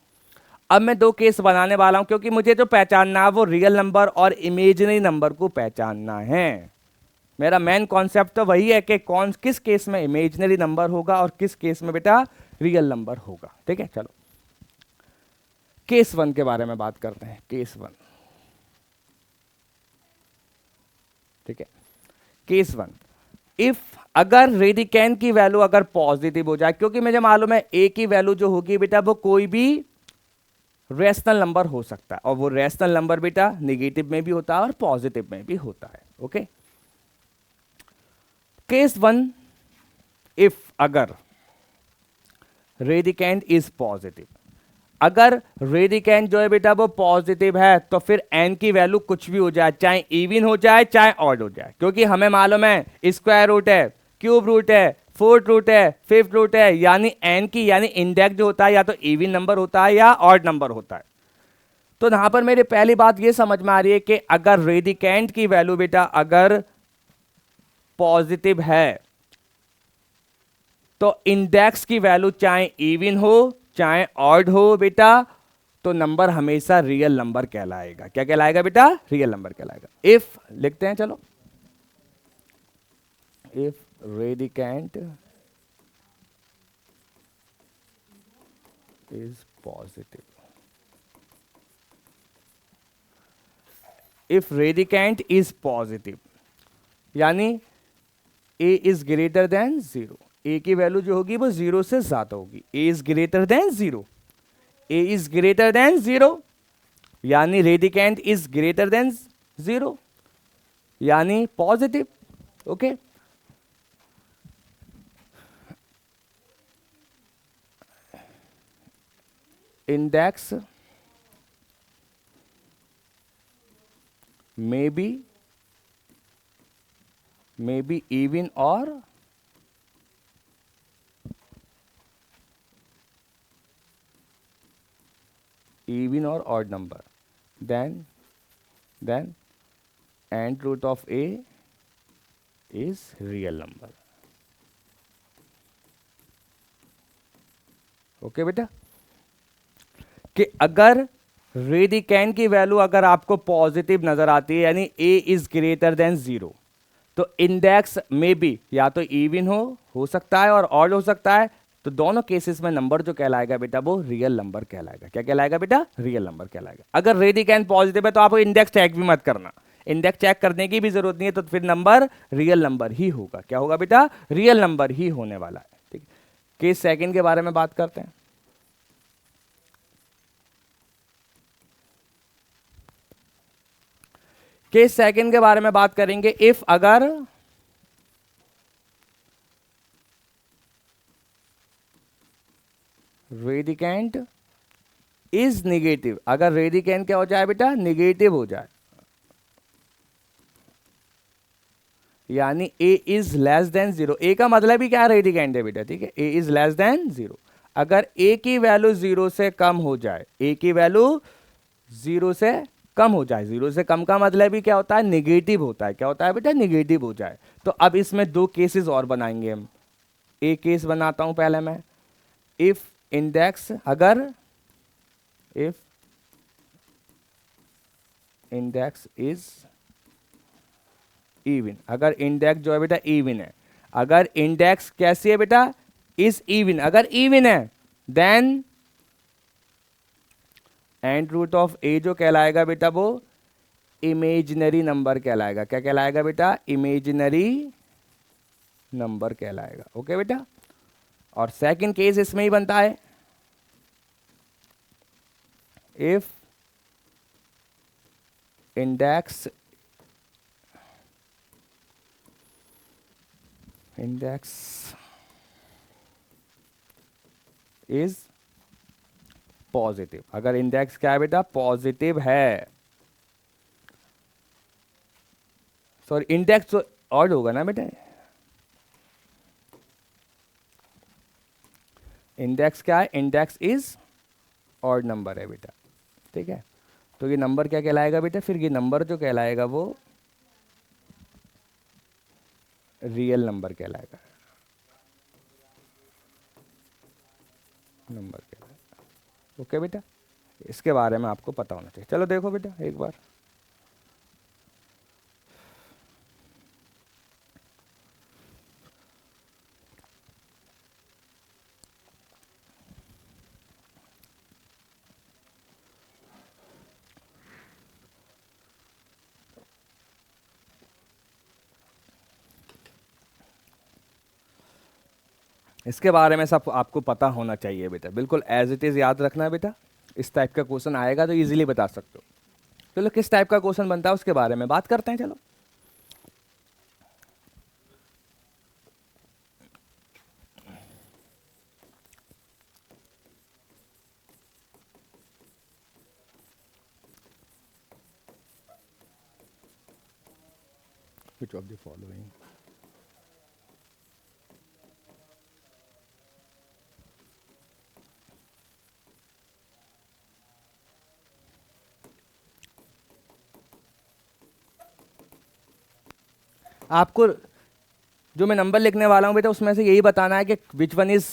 अब मैं दो केस बनाने वाला हूं, क्योंकि मुझे जो पहचानना है वो रियल नंबर और इमेजिनरी नंबर को पहचानना है। मेरा मेन कॉन्सेप्ट तो वही है कि कौन किस केस में इमेजिनरी नंबर होगा और किस केस में बेटा रियल नंबर होगा। ठीक है, चलो केस 1 के बारे में बात करते हैं। केस 1, ठीक है, केस 1, इफ अगर रेडिकैंड की वैल्यू अगर पॉजिटिव हो जाए, क्योंकि मुझे मालूम है ए की वैल्यू जो होगी बेटा वो कोई भी रेशनल नंबर हो सकता है, और वो रेशनल नंबर बेटा निगेटिव में भी होता है और पॉजिटिव में भी होता है। ओके, केस 1, इफ अगर रेडिकैंड इज पॉजिटिव, अगर रेडिकैंड जो है बेटा वो पॉजिटिव है, तो फिर एन की वैल्यू कुछ भी हो जाए, चाहे इवन हो जाए चाहे ऑड हो जाए, क्योंकि हमें मालूम है स्क्वायर रूट है, क्यूब रूट है, फोर्थ रूट है, फिफ्थ रूट है, यानी एन की यानी इंडेक्स जो होता है या तो इवन नंबर होता है या ऑड नंबर होता है। तो यहां पर मेरी पहली बात ये समझ में आ रही है कि अगर रेडिकैंड की वैल्यू बेटा अगर पॉजिटिव है, तो इंडेक्स की वैल्यू चाहे इवन हो चाहे ऑड हो बेटा, तो नंबर हमेशा रियल नंबर कहलाएगा। क्या कहलाएगा बेटा, रियल नंबर कहलाएगा। इफ लिखते हैं, चलो, if radicand is positive, if radicand is positive यानी a is greater than 0, a की वैल्यू जो होगी वो 0 से ज्यादा होगी, a is greater than 0, a is greater than 0 यानी रेडिकैंड इज ग्रेटर देन 0 यानी positive. Okay, index may be even or odd number, then and root of a is real number। Okay बेटा, कि अगर रेडिकैंड की वैल्यू अगर आपको positive नजर आती है यानी ए इज ग्रेटर देन 0, तो इंडेक्स में भी या तो इवन हो सकता है और ऑड हो सकता है, तो दोनों केसेस में नंबर जो कहलाएगा बेटा वो रियल नंबर कहलाएगा। क्या कहलाएगा बेटा, रियल नंबर कहलाएगा। अगर रेडिकैंड पॉजिटिव है तो आपको इंडेक्स चेक भी मत करना, इंडेक्स चेक करने की भी जरूरत नहीं है, तो फिर नंबर रियल नंबर ही होगा। क्या होगा बेटा, रियल नंबर ही होने वाला है। ठीक है, केस सेकंड के बारे में बात करते हैं। केस सेकंड के बारे में बात करेंगे। इफ अगर रेडिकैंड इज निगेटिव, अगर रेडिकैंड क्या हो जाए बेटा, निगेटिव हो जाए, यानी ए इज लेस देन 0, ए का मतलब ही क्या, रेडिकैंड है बेटा। ठीक है, ए इज लेस देन 0, अगर ए की वैल्यू 0 से कम हो जाए, ए की वैल्यू 0 से कम हो जाए, 0 से कम का मतलब ही क्या होता है, निगेटिव होता है। क्या होता है बेटा, निगेटिव हो जाए। तो अब इसमें दो केसेस और बनाएंगे हम। एक केस बनाता हूं पहले मैं, इफ इंडेक्स अगर इफ इंडेक्स इज इवन, अगर इंडेक्स जो है बेटा इवन है, अगर इंडेक्स कैसी है बेटा, इज इवन, अगर इवन है, देन एंड रूट ऑफ ए जो कहलाएगा बेटा वो इमेजिनरी नंबर कहलाएगा। क्या कहलाएगा बेटा, इमेजिनरी नंबर कहलाएगा। ओके बेटा, और सेकंड केस इसमें ही बनता है, if index index is positive. अगर इंडेक्स क्या है बेटा, पॉजिटिव है, सॉरी इंडेक्स तो ऑड होगा ना बेटा, इंडेक्स क्या है, इंडेक्स इज ऑड नंबर है बेटा, ठीक है। तो ये नंबर क्या कहलाएगा बेटा, फिर ये नंबर जो कहलाएगा वो रियल नंबर कहलाएगा, नंबर कहलाएगा। ओके बेटा, इसके बारे में आपको पता होना चाहिए। चलो देखो बेटा एक बार, इसके बारे में सब आपको पता होना चाहिए बेटा, बिल्कुल एज इट इज याद रखना है बेटा। इस टाइप का क्वेश्चन आएगा तो इजीली बता सकते हो। चलो किस टाइप का क्वेश्चन बनता है उसके बारे में बात करते हैं। चलो which of the following आपको जो मैं नंबर लिखने वाला हूं बेटा उसमें से यही बताना है कि which one is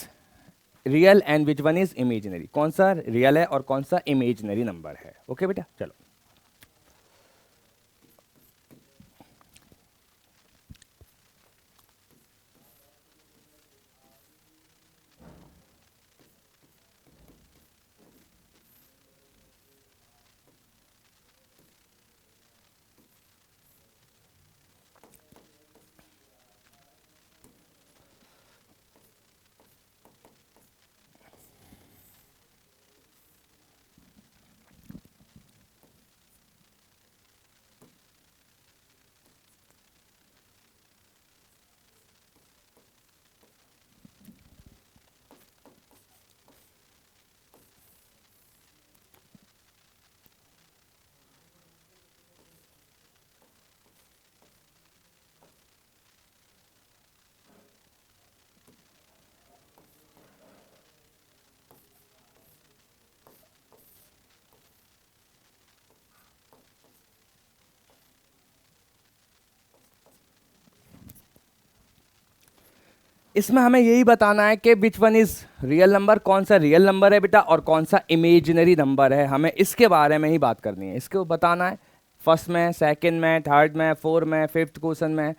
real and which one is imaginary, कौन सा रियल है और कौन सा इमेजिनरी नंबर है। ओके बेटा चलो, इसमें हमें यही बताना है कि which one is real number, कौन सा रियल नंबर है बेटा और कौन सा इमेजिनरी नंबर है, हमें इसके बारे में ही बात करनी है। इसको बताना है फर्स्ट में, सेकंड में, थर्ड में, फोर्थ में, फिफ्थ क्वेश्चन में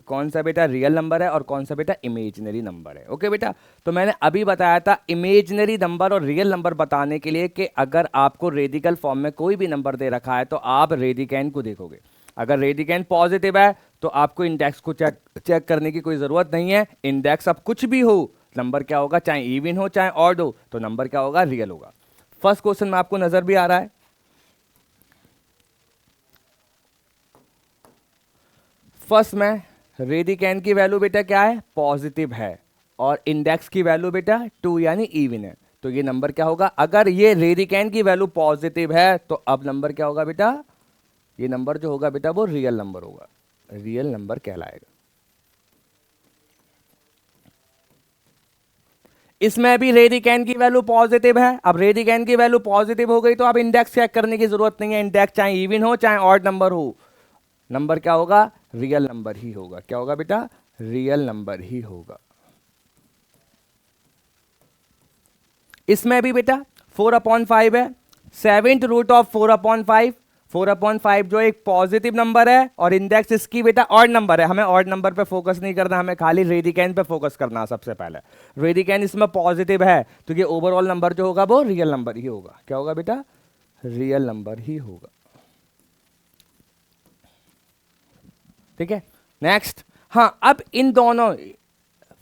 कौन सा बेटा रियल नंबर है और कौन सा बेटा इमेजिनरी नंबर है। ओके बेटा, तो मैंने अभी बताया था इमेजिनरी नंबर और रियल नंबर बताने के लिए कि अगर आपको रेडिकल फॉर्म में कोई भी नंबर दे रखा है तो आप रेडिकैन को देखोगे। अगर रेडिकैन पॉजिटिव है तो आपको इंडेक्स को चेक करने की कोई ज़रूरत नहीं है। इंडेक्स अब कुछ भी हो, नंबर क्या होगा, चाहे इवन हो चाहे ऑड हो, तो नंबर क्या होगा, रियल होगा। फर्स्ट क्वेश्चन में आपको नजर भी आ रहा है, फर्स्ट में रेडिकैन की वैल्यू बेटा क्या है, पॉजिटिव है और इंडेक्स की वैल्यू बेटा 2 यानी इवन है। तो ये नंबर क्या होगा, अगर ये रेडिकैन की वैल्यू पॉजिटिव है तो अब नंबर क्या होगा बेटा, ये नंबर जो होगा बेटा वो रियल नंबर होगा, रियल नंबर कहलाएगा। इसमें भी रेडिकैन की वैल्यू पॉजिटिव है। अब रेडिकैन की वैल्यू पॉजिटिव हो गई तो अब इंडेक्स चेक करने की जरूरत नहीं है। इंडेक्स चाहे इवन हो चाहे ऑड नंबर हो, नंबर क्या होगा, रियल नंबर ही होगा। क्या होगा बेटा, रियल नंबर ही होगा। इसमें भी बेटा 4/5 है, 7th रूट ऑफ 4/5, 4/5 जो एक पॉजिटिव नंबर है और इंडेक्स इसकी बेटा ऑड नंबर है। हमें ऑड नंबर पे फोकस नहीं करना, हमें खाली रेडिकैन पे फोकस करना है। सबसे पहले रेडिकैन इसमें पॉजिटिव है तो ये ओवरऑल नंबर जो होगा वो रियल नंबर ही होगा। क्या होगा बेटा, रियल नंबर ही होगा। ठीक है, नेक्स्ट। हाँ, अब इन दोनों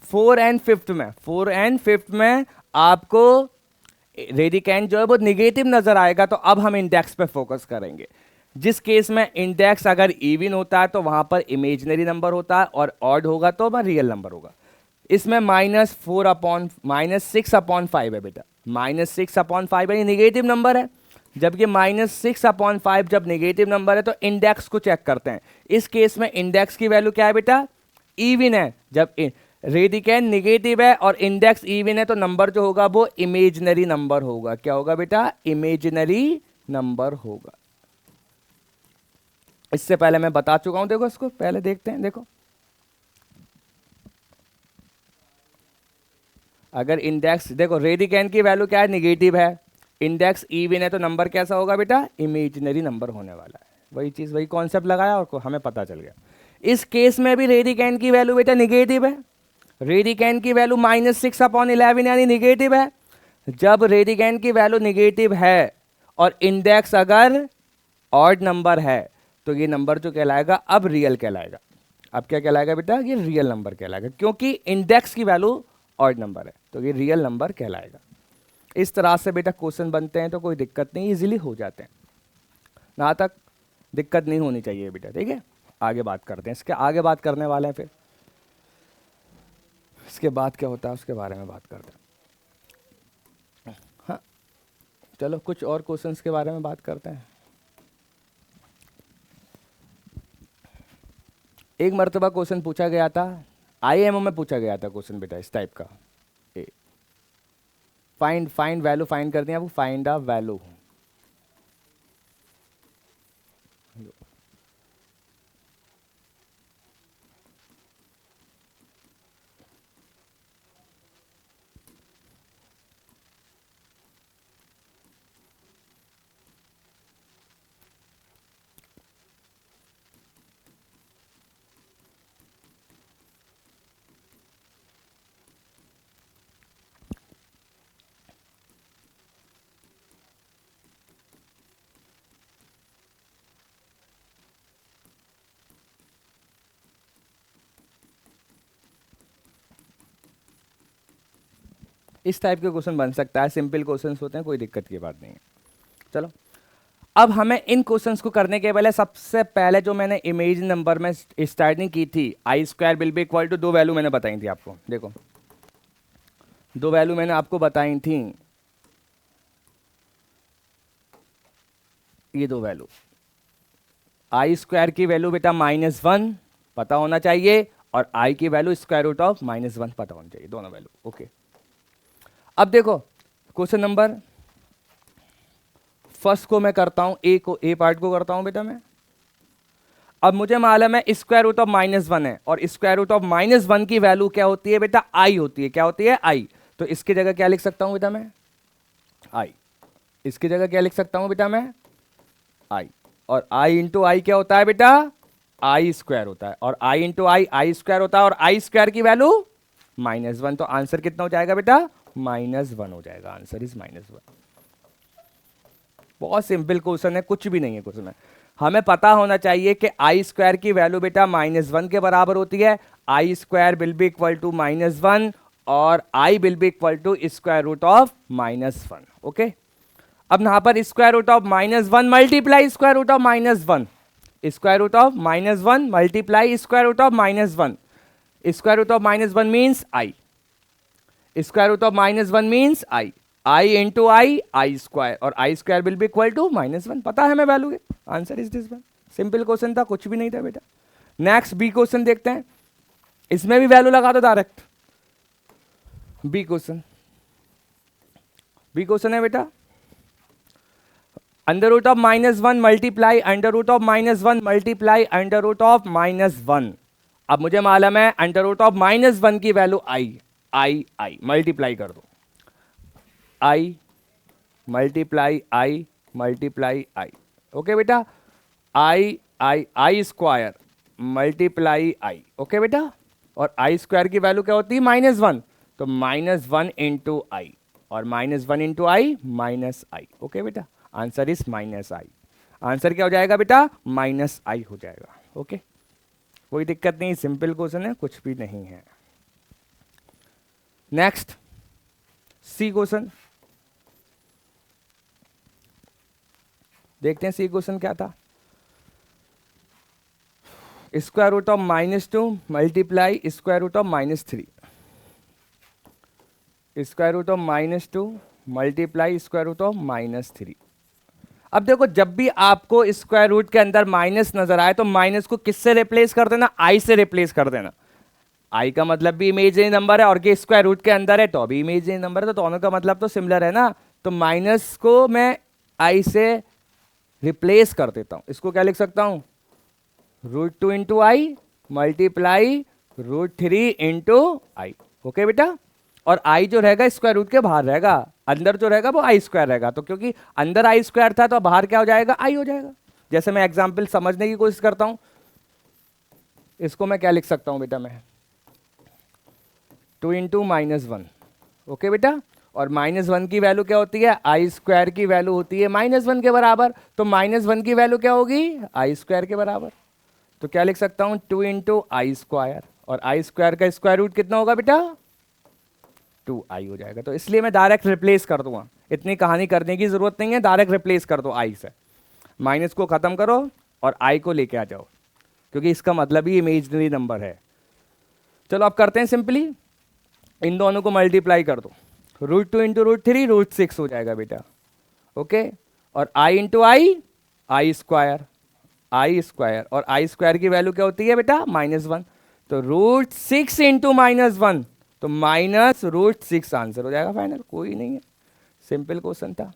4 एंड 5th में आपको रेडिकैन जो है वो निगेटिव नजर आएगा, तो अब हम इंडेक्स पे फोकस करेंगे। जिस केस में इंडेक्स अगर इवन होता है तो वहां पर इमेजिनरी नंबर होता है, और ऑड होगा तो वह रियल नंबर होगा। इसमें -6/5 है बेटा, -6/5 है, ये निगेटिव नंबर है। जबकि -6/5 जब निगेटिव नंबर है तो इंडेक्स को चेक करते हैं। इस केस में इंडेक्स की वैल्यू क्या है बेटा, इवन है। जब रेडिकैन निगेटिव है और इंडेक्स इवन है तो नंबर जो होगा वो इमेजिनरी नंबर होगा। क्या होगा बेटा, इमेजिनरी नंबर होगा। इससे पहले मैं बता चुका हूं, देखो इसको पहले देखते हैं। देखो अगर इंडेक्स, देखो रेडिकैन की वैल्यू क्या है, निगेटिव है, इंडेक्स इवन है तो नंबर कैसा होगा बेटा, इमेजिनरी नंबर होने वाला है। वही चीज, वही कॉन्सेप्ट लगाया और हमें पता चल गया। इस केस में भी रेडिकैन की वैल्यू बेटा निगेटिव है। रेडिकैन की वैल्यू -6/11 यानी निगेटिव है। जब रेडिकैन की वैल्यू निगेटिव है और इंडेक्स अगर ऑड नंबर है तो ये नंबर जो कहलाएगा अब रियल कहलाएगा। अब क्या कहलाएगा बेटा, ये रियल नंबर कहलाएगा, क्योंकि इंडेक्स की वैल्यू ऑड नंबर है तो ये रियल नंबर कहलाएगा। इस तरह से बेटा क्वेश्चन बनते हैं तो कोई दिक्कत नहीं, इजीली हो जाते हैं, ना तक दिक्कत नहीं होनी चाहिए बेटा। ठीक है, आगे बात करते हैं, इसके आगे बात करने वाले हैं, फिर इसके बाद क्या होता है उसके बारे में बात करते हैं। हाँ चलो कुछ और क्वेश्चंस के बारे में बात करते हैं। एक मर्तबा क्वेश्चन पूछा गया था, आईएमओ में पूछा गया था क्वेश्चन बेटा इस टाइप का, फाइंड वैल्यू, फाइंड करते हैं, वो फाइंड अ वैल्यू। इस टाइप के क्वेश्चन बन सकता है, सिंपल क्वेश्चंस होते हैं, कोई दिक्कत की बात नहीं है। चलो अब हमें इन क्वेश्चंस को करने के पहले सबसे पहले जो मैंने इमेज नंबर में स्टार्टिंग की थी, I² will be equal to, दो वैल्यू मैंने बताई थी आपको। देखो दो वैल्यू मैंने आपको बताई थी, ये दो वैल्यू, I² की वैल्यू बेटा -1 पता होना चाहिए और I की वैल्यू √(-1) पता होना चाहिए, दोनों वैल्यू। ओके, अब देखो क्वेश्चन नंबर फर्स्ट को मैं करता हूं, ए पार्ट को करता हूं बेटा मैं। अब मुझे मालूम है √(-1) है और √(-1) की वैल्यू क्या होती है बेटा, आई होती है। क्या होती है, आई। तो इसकी जगह क्या लिख सकता हूं बेटा मैं, आई। इसकी जगह क्या लिख सकता हूं बेटा मैं, आई। और आई इंटू आई क्या होता है बेटा, I² होता है, और आई इंटू आई I² होता है, और I² की वैल्यू -1। तो आंसर कितना हो जाएगा बेटा, -1 हो जाएगा। Answer is -1। बहुत सिंपल क्वेश्चन है, कुछ भी नहीं है क्वेश्चन में। हमें पता होना चाहिए कि I² की वैल्यू बेटा -1 के बराबर होती है। I² will be equal to -1 और I will be equal to ((-1)। Okay, अब यहां पर ((-1) multiply ((-1)), ((-1) multiply ((-1)), ((-1) means I, ((-1) means I into I² और I² will be equal to -1। पता है हमें value, answer is this one. Simple question था, कुछ भी नहीं था बेटा। नेक्स्ट बी क्वेश्चन देखते हैं, इसमें भी वैल्यू लगा दो डायरेक्ट। बी क्वेश्चन है बेटा, ((-1) मल्टीप्लाई ((-1) मल्टीप्लाई ((-1)। अब मुझे मालूम है ((-1) की वैल्यू आई मल्टीप्लाई कर दो, आई मल्टीप्लाई आई। ओके बेटा, I² मल्टीप्लाई आई। ओके बेटा, और I² की वैल्यू क्या होती है, -1, तो -1 इंटू आई, और -1 इंटू आई -i। ओके बेटा, आंसर इज -i। आंसर क्या हो जाएगा बेटा, -i हो जाएगा। ओके, कोई दिक्कत नहीं, सिंपल क्वेश्चन है, कुछ भी नहीं है। नेक्स्ट सी क्वेश्चन देखते हैं। सी क्वेश्चन क्या था, square root of -2 multiply square root of -3, square root of -2 multiply square root of -3। अब देखो जब भी आपको स्क्वायर रूट के अंदर माइनस नजर आए तो माइनस को किससे रिप्लेस कर देना, आई से रिप्लेस कर देना। आई का मतलब भी इमेजिनरी नंबर है और के स्क्वायर रूट के अंदर है तो अभी इमेजिनरी नंबर है, तो दोनों का मतलब तो सिमिलर है ना। तो माइनस को मैं आई से रिप्लेस कर देता हूं, इसको क्या लिख सकता हूं, √2 इंटू आई मल्टीप्लाई √3 इंटू आई। ओके बेटा, और आई जो रहेगा स्क्वायर रूट के बाहर रहेगा, अंदर जो रहेगा वो आई स्क्वायर रहेगा, तो क्योंकि अंदर आई स्क्वायर था तो बाहर क्या हो जाएगा, आई हो जाएगा। जैसे मैं एग्जाम्पल समझने की कोशिश करता हूं, इसको मैं क्या लिख सकता हूं बेटा, मैं 2 इंटू -1। ओके बेटा, और -1 की वैल्यू क्या होती है, आई स्क्वायर की वैल्यू होती है -1 के बराबर, तो -1 की वैल्यू क्या होगी, आई स्क्वायर के बराबर। तो क्या लिख सकता हूं, 2 इंटू आई स्क्वायर, और आई स्क्वायर का स्क्वायर रूट कितना होगा बेटा, 2i हो जाएगा। तो इसलिए मैं डायरेक्ट रिप्लेस कर दूंगा, इतनी कहानी करने की जरूरत नहीं है, डायरेक्ट रिप्लेस कर दो आई से, माइनस को खत्म करो और आई को लेके आ जाओ, क्योंकि इसका मतलब ही इमेजिनरी नंबर है। चलो अब करते हैं सिंपली, इन दोनों को मल्टीप्लाई कर दो, √2 इंटू √3 √6 हो जाएगा बेटा। ओके, और आई इंटू आई स्क्वायर, और आई स्क्वायर की वैल्यू क्या होती है बेटा, -1, तो √6 इंटू -1, तो -√6 आंसर हो जाएगा फाइनल, कोई नहीं है, सिंपल क्वेश्चन था।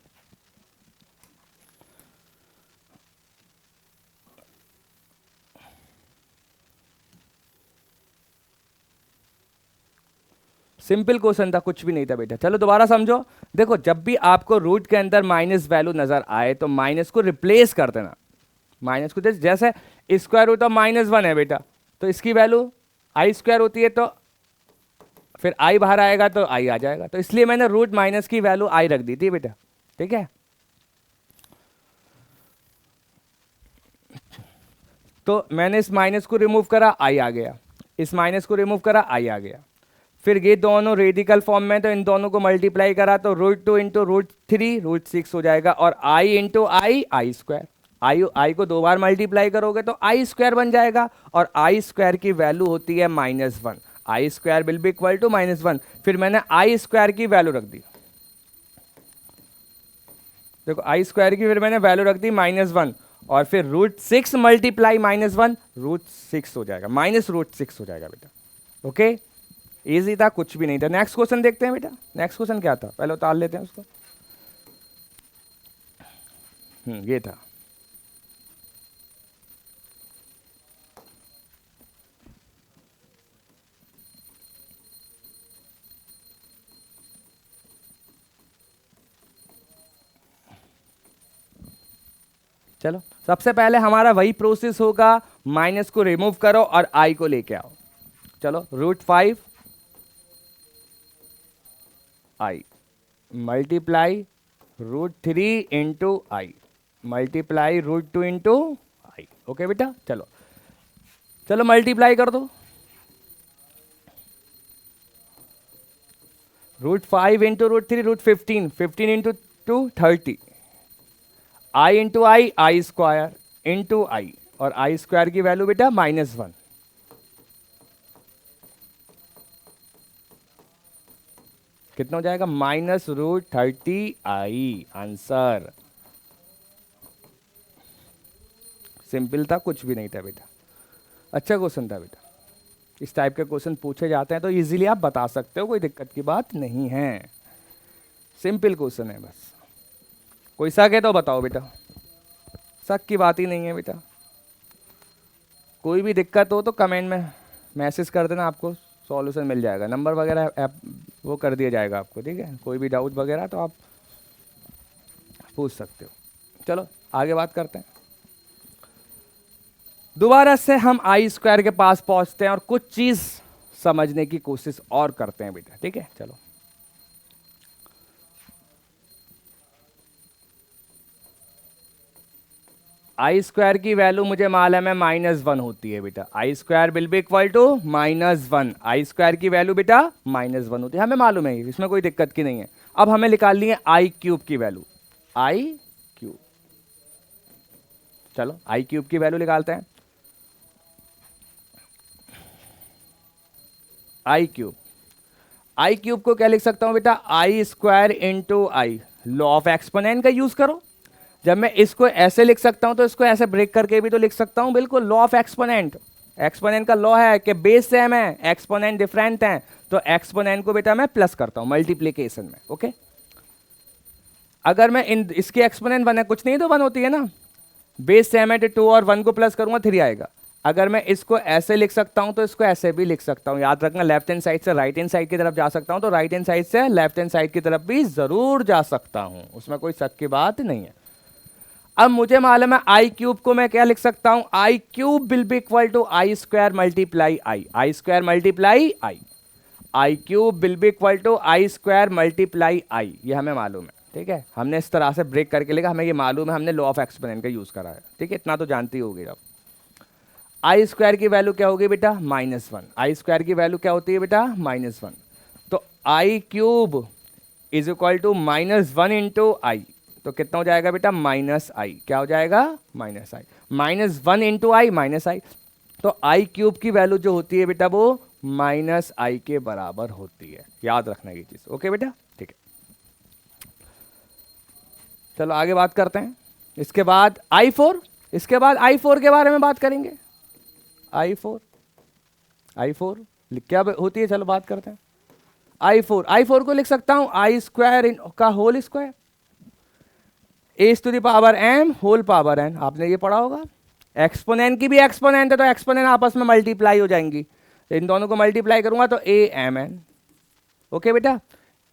सिंपल क्वेश्चन था, कुछ भी नहीं था बेटा। चलो दोबारा समझो, देखो जब भी आपको रूट के अंदर माइनस वैल्यू नजर आए तो माइनस को रिप्लेस कर देना, माइनस को जैसे स्क्वायर रूट ऑफ -1 है बेटा, तो इसकी वैल्यू आई स्क्वायर होती है, तो फिर आई बाहर आएगा तो आई आ जाएगा, तो इसलिए मैंने रूट माइनस की वैल्यू आई रख दी थी बेटा, ठीक है। तो मैंने इस माइनस को रिमूव करा, आई आ गया, इस माइनस को रिमूव करा, आई आ गया, फिर ये दोनों रेडिकल फॉर्म में, तो इन दोनों को मल्टीप्लाई करा तो √2 इंटू √3 √6 हो जाएगा, और आई इंटू आई स्क्वायर, आई को 2 बार मल्टीप्लाई करोगे तो आई स्क्वायर बन जाएगा, और आई स्क्वायर की वैल्यू होती है -1, i square will be equal to -1। फिर मैंने आई स्क्वायर की वैल्यू रख दी, देखो आई स्क्वायर की फिर मैंने वैल्यू रख दी -1, और फिर √6 मल्टीप्लाई -1 √6 हो जाएगा, -√6 हो जाएगा बेटा। ओके, इजी था, कुछ भी नहीं था। नेक्स्ट क्वेश्चन देखते हैं बेटा, नेक्स्ट क्वेश्चन क्या था, पहले उतार लेते हैं उसको। ये था, चलो सबसे पहले हमारा वही प्रोसेस होगा, माइनस को रिमूव करो और आई को लेके आओ। चलो √5 आई मल्टीप्लाई √3 इंटू आई मल्टीप्लाई √2 इंटू आई। ओके बेटा, चलो चलो मल्टीप्लाई कर दो, √5 इंटू √3 √15, 15 इंटू 2 30, आई इंटू आई स्क्वायर इंटू आई, और आई स्क्वायर की वैल्यू बेटा -1, कितना हो जाएगा, -√30 आई आंसर। सिंपल था, कुछ भी नहीं था बेटा, अच्छा क्वेश्चन था बेटा। इस टाइप के क्वेश्चन पूछे जाते हैं तो इजीली आप बता सकते हो, कोई दिक्कत की बात नहीं है, सिंपल क्वेश्चन है बस। कोई शक है तो बताओ बेटा, शक की बात ही नहीं है बेटा। कोई भी दिक्कत हो तो कमेंट में मैसेज कर देना, आपको सॉल्यूशन मिल जाएगा, नंबर वगैरह ऐप वो कर दिया जाएगा आपको, ठीक है। कोई भी डाउट वगैरह तो आप पूछ सकते हो। चलो आगे बात करते हैं, दोबारा से हम आई स्क्वायर के पास पहुंचते हैं और कुछ चीज समझने की कोशिश और करते हैं बेटा, ठीक है। चलो आई स्क्वायर की वैल्यू मुझे मालूम है -1 होती है बेटा, i square will be equal to -1, i square की वैल्यू बेटा -1 होती है, हमें मालूम है, इसमें कोई दिक्कत की नहीं है। अब हमें निकालनी है आई क्यूब की वैल्यू, आई क्यूब, चलो आई क्यूब की वैल्यू निकालते हैं। आई क्यूब को क्या लिख सकता हूं बेटा, i square into i. Law of exponent का यूज करो। जब मैं इसको ऐसे लिख सकता हूं तो इसको ऐसे ब्रेक करके भी तो लिख सकता हूं, बिल्कुल लॉ ऑफ एक्सपोनेंट। एक्सपोनेंट का लॉ है कि बेस सेम है, एक्सपोनेंट डिफरेंट है, तो एक्सपोनेंट को बेटा मैं प्लस करता हूं मल्टीप्लीकेशन में। ओके, अगर मैं इन इसकी एक्सपोनेंट वन है, कुछ नहीं तो वन होती है ना, बेस सेम है तो टू और वन को प्लस करूंगा 3 आएगा। अगर मैं इसको ऐसे लिख सकता हूं तो इसको ऐसे भी लिख सकता हूं। याद रखना, लेफ्ट हैंड साइड से राइट हैंड साइड की तरफ जा सकता हूं तो राइट हैंड साइड से लेफ्ट हैंड साइड की तरफ भी जरूर जा सकता हूं, उसमें कोई शक की बात नहीं है। अब मुझे मालूम है आई क्यूब को मैं क्या लिख सकता हूं, i cube will be equal to i square multiply i, i square multiply i, i cube will be equal to i square multiply i, ये हमें मालूम है। ठीक है, हमने इस तरह से ब्रेक करके लिखा, हमें ये मालूम है, हमने लॉ ऑफ एक्सपोनेंट का यूज करा है। ठीक है, इतना तो जानती होगी। अब आई स्क्वायर की वैल्यू क्या होगी बेटा, -1। आई स्क्वायर की वैल्यू क्या होती है बेटा, -1। तो i cube is equal to -1 into i, तो कितना हो जाएगा बेटा, -i। क्या हो जाएगा, -i। -1 इंटू आई -i, तो आई क्यूब की वैल्यू जो होती है बेटा वो -i के बराबर होती है। याद रखना ये चीज। ओके बेटा, ठीक है, चलो आगे बात करते हैं। इसके बाद i4, इसके बाद i4 के बारे में बात करेंगे। i4 क्या होती है, चलो बात करते हैं। i4 को लिख सकता हूं आई स्क्वायर का whole square, as to the power m whole power n, आपने ये पढ़ा होगा। एक्सपोनेंट की भी एक्सपोनेंट है तो एक्सपोनेंट आपस में मल्टीप्लाई हो जाएंगी, इन दोनों को मल्टीप्लाई करूंगा तो a m n। ओके बेटा,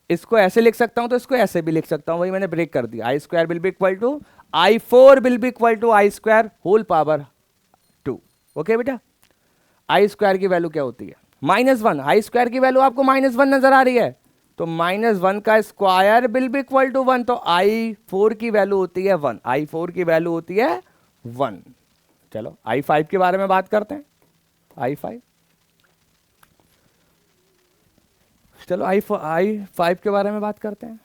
इसको ऐसे लिख सकता हूं तो इसको ऐसे भी लिख सकता हूं, वही मैंने ब्रेक कर दिया। I square will be equal to i4 will be equal to i square whole power 2। Okay बेटा, आई स्क्वायर की वैल्यू क्या होती है, -1। आई स्क्वायर की वैल्यू आपको -1 नजर आ रही है, तो -1 का square will be equal to 1, तो i4 की वैल्यू होती है 1। i4 की वैल्यू होती है 1। चलो i5 के बारे में बात करते हैं। i5, चलो i5 के बारे में बात करते हैं।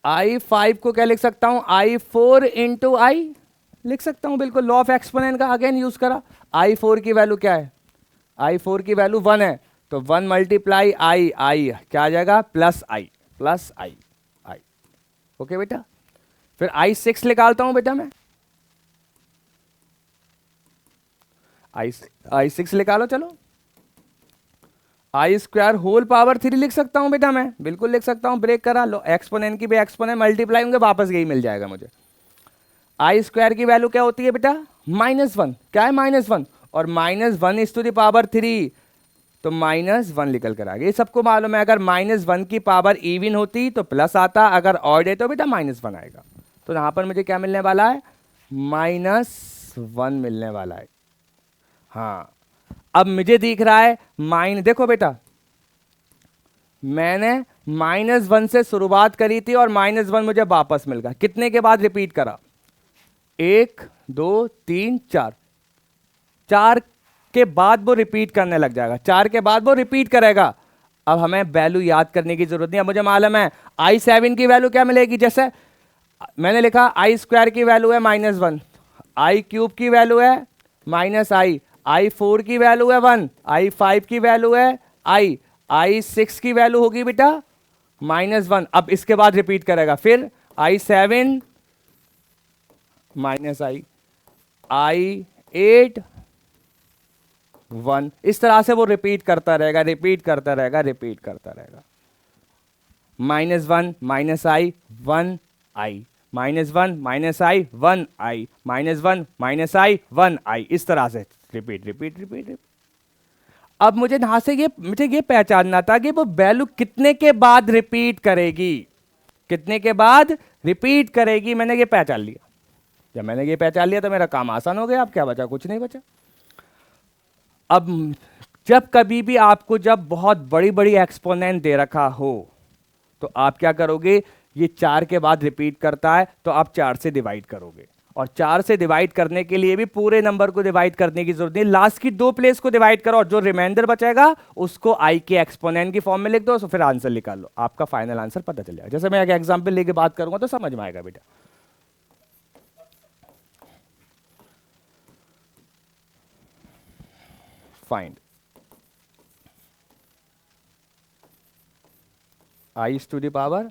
i5 को क्या लिख सकता हूं, i4 इंटू आई लिख सकता हूं, बिल्कुल लॉ ऑफ एक्सपोनेंट का अगेन यूज करा। i4 की वैल्यू क्या है, i4 की वैल्यू 1 है, तो 1 मल्टीप्लाई आई क्या आ जाएगा, +i। ओके बेटा, फिर i6 निकालता हूं बेटा मैं, i6 निकालो। चलो आई स्क्वायर होल पावर 3 लिख सकता हूं बेटा मैं, बिल्कुल लिख सकता हूं, ब्रेक करा लो, एक्सपोनेंट की भी एक्सपोनेंट मल्टीप्लाई होंगे, वापस यही मिल जाएगा मुझे। आई स्क्वायर की वैल्यू क्या होती है बेटा, -1। क्या है, -1, और -1 इज टू द पावर 3, तो -1 निकल कर आ गया। ये सबको मालूम है, अगर -1 की पावर इवन होती तो प्लस आता, अगर ऑड है तो बेटा -1 आएगा। तो यहां पर मुझे क्या मिलने वाला है, -1 मिलने वाला है। हाँ, अब मुझे दिख रहा है देखो बेटा, मैंने -1 से शुरुआत करी थी और -1 मुझे वापस मिल गया। कितने के बाद रिपीट करा, 1 2 3 4 के बाद वो रिपीट करने लग जाएगा, 4 के बाद वो रिपीट करेगा। अब हमें वैल्यू याद करने की जरूरत नहीं है, मुझे मालूम है i7 की वैल्यू क्या मिलेगी। जैसे मैंने लिखा आई स्क्वायर की वैल्यू है -1, आई क्यूब की वैल्यू है -i, i4 की वैल्यू है 1, i5 की वैल्यू है i6 की वैल्यू होगी बेटा -1। अब इसके बाद रिपीट करेगा, फिर i7 -i8 1, इस तरह से वो रिपीट करता रहेगा, रिपीट करता रहेगा, रिपीट करता रहेगा। -1 -i 1i, -1 -i 1i, -1 -i 1i, इस तरह से रिपीट रिपीट रिपीट रिपीट। अब मुझे यहां से मुझे ये पहचानना था कि वो वैल्यू कितने के बाद रिपीट करेगी, कितने के बाद रिपीट करेगी, मैंने ये पहचान लिया। जब मैंने ये पहचान लिया तो मेरा काम आसान हो गया। अब क्या बचा, कुछ नहीं बचा। अब जब कभी भी आपको जब बहुत बड़ी बड़ी एक्सपोनेंट दे रखा हो तो आप क्या करोगे, ये 4 के बाद रिपीट करता है तो आप 4 से डिवाइड करोगे, और 4 से डिवाइड करने के लिए भी पूरे नंबर को डिवाइड करने की जरूरत नहीं, लास्ट की 2 प्लेस को डिवाइड करो और जो रिमाइंडर बचेगा उसको आई के एक्सपोनेंट की फॉर्म में लिख दो, तो फिर आंसर निकाल लो, आपका फाइनल आंसर पता चल जाएगा। जैसे मैं एक एग्जांपल लेके बात करूंगा तो समझ में आएगा बेटा। Find i to the power,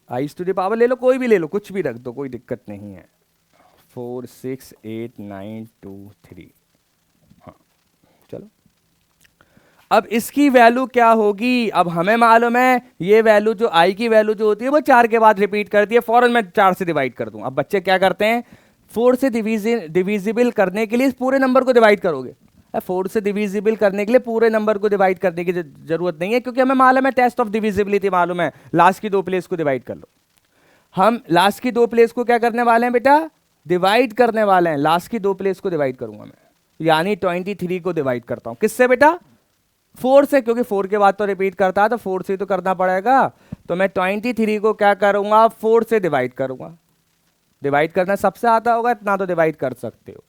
i to the power ले लो, कोई भी ले लो, कुछ भी रख दो, कोई दिक्कत नहीं है। 4 6 8 9 2 3। हाँ चलो, अब इसकी वैल्यू क्या होगी? अब हमें मालूम है ये वैल्यू जो आई की वैल्यू जो होती है वो 4 के बाद रिपीट करती है, फौरन मैं 4 से डिवाइड कर दूं। अब बच्चे क्या करते हैं, 4 से डिविजिबल करने के लिए पूरे नंबर को डिवाइड करोगे। 4 से डिविजिबल करने के लिए पूरे नंबर को डिवाइड करने की जरूरत नहीं है, क्योंकि हमें मालूम है टेस्ट ऑफ डिविजिबिलिटी मालूम है, लास्ट की 2 प्लेस को डिवाइड कर लो। हम लास्ट की 2 प्लेस को क्या करने वाले हैं बेटा, डिवाइड करने वाले हैं। लास्ट की 2 प्लेस को डिवाइड करूंगा मैं, यानी 23 को डिवाइड करता हूं किससे बेटा, 4 से, क्योंकि 4 के बाद तो रिपीट करता है तो 4 से तो करना पड़ेगा। तो मैं 23 को क्या करूंगा, 4 से डिवाइड करूंगा। डिवाइड करना सबसे आता होगा, इतना तो डिवाइड कर सकते हो।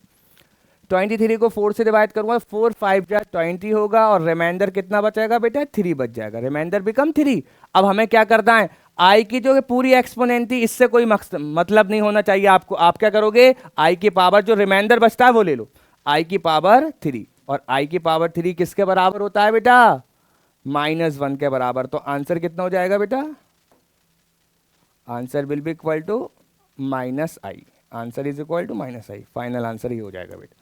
23 को 4 से डिवाइड करूंगा, 4 5 जा 20 होगा, और रिमाइंडर कितना बचेगा बेटा, 3 बच जाएगा। Reminder become 3। अब हमें क्या करना है, आई की जो पूरी एक्सपोनेंट थी इससे कोई मतलब नहीं होना चाहिए आपको। आप क्या करोगे, आई की पावर जो रिमाइंडर बचता है वो ले लो, आई की पावर 3। और आई की पावर 3 किसके बराबर होता है बेटा, -1 के बराबर। तो आंसर कितना हो जाएगा बेटा, answer will be equal to -i। Answer is equal to -i। Final answer ही हो जाएगा बेटा।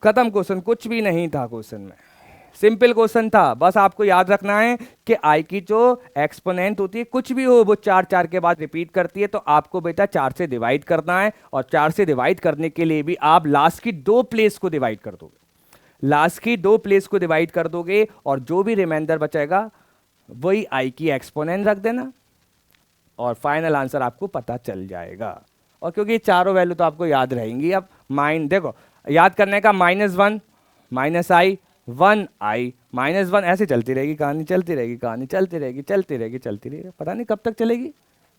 खत्म क्वेश्चन, कुछ भी नहीं था क्वेश्चन में, सिंपल क्वेश्चन था। बस आपको याद रखना है कि आई की जो एक्सपोनेंट होती है कुछ भी हो वो 4 4 के बाद रिपीट करती है, तो आपको बेटा 4 से डिवाइड करना है। और 4 से डिवाइड करने के लिए भी आप लास्ट की 2 प्लेस को डिवाइड कर दोगे, लास्ट की 2 प्लेस को डिवाइड कर दोगे, और जो भी रिमाइंडर बचेगा वही आई की एक्सपोनेंट रख देना, और फाइनल आंसर आपको पता चल जाएगा। और क्योंकि चारों वैल्यू तो आपको याद रहेंगी। अब देखो याद करने का, -1 -i 1i -1, ऐसे चलती रहेगी कहानी, चलती रहेगी कहानी, चलती रहेगी चलती रहेगी चलती रहेगी, पता नहीं कब तक चलेगी,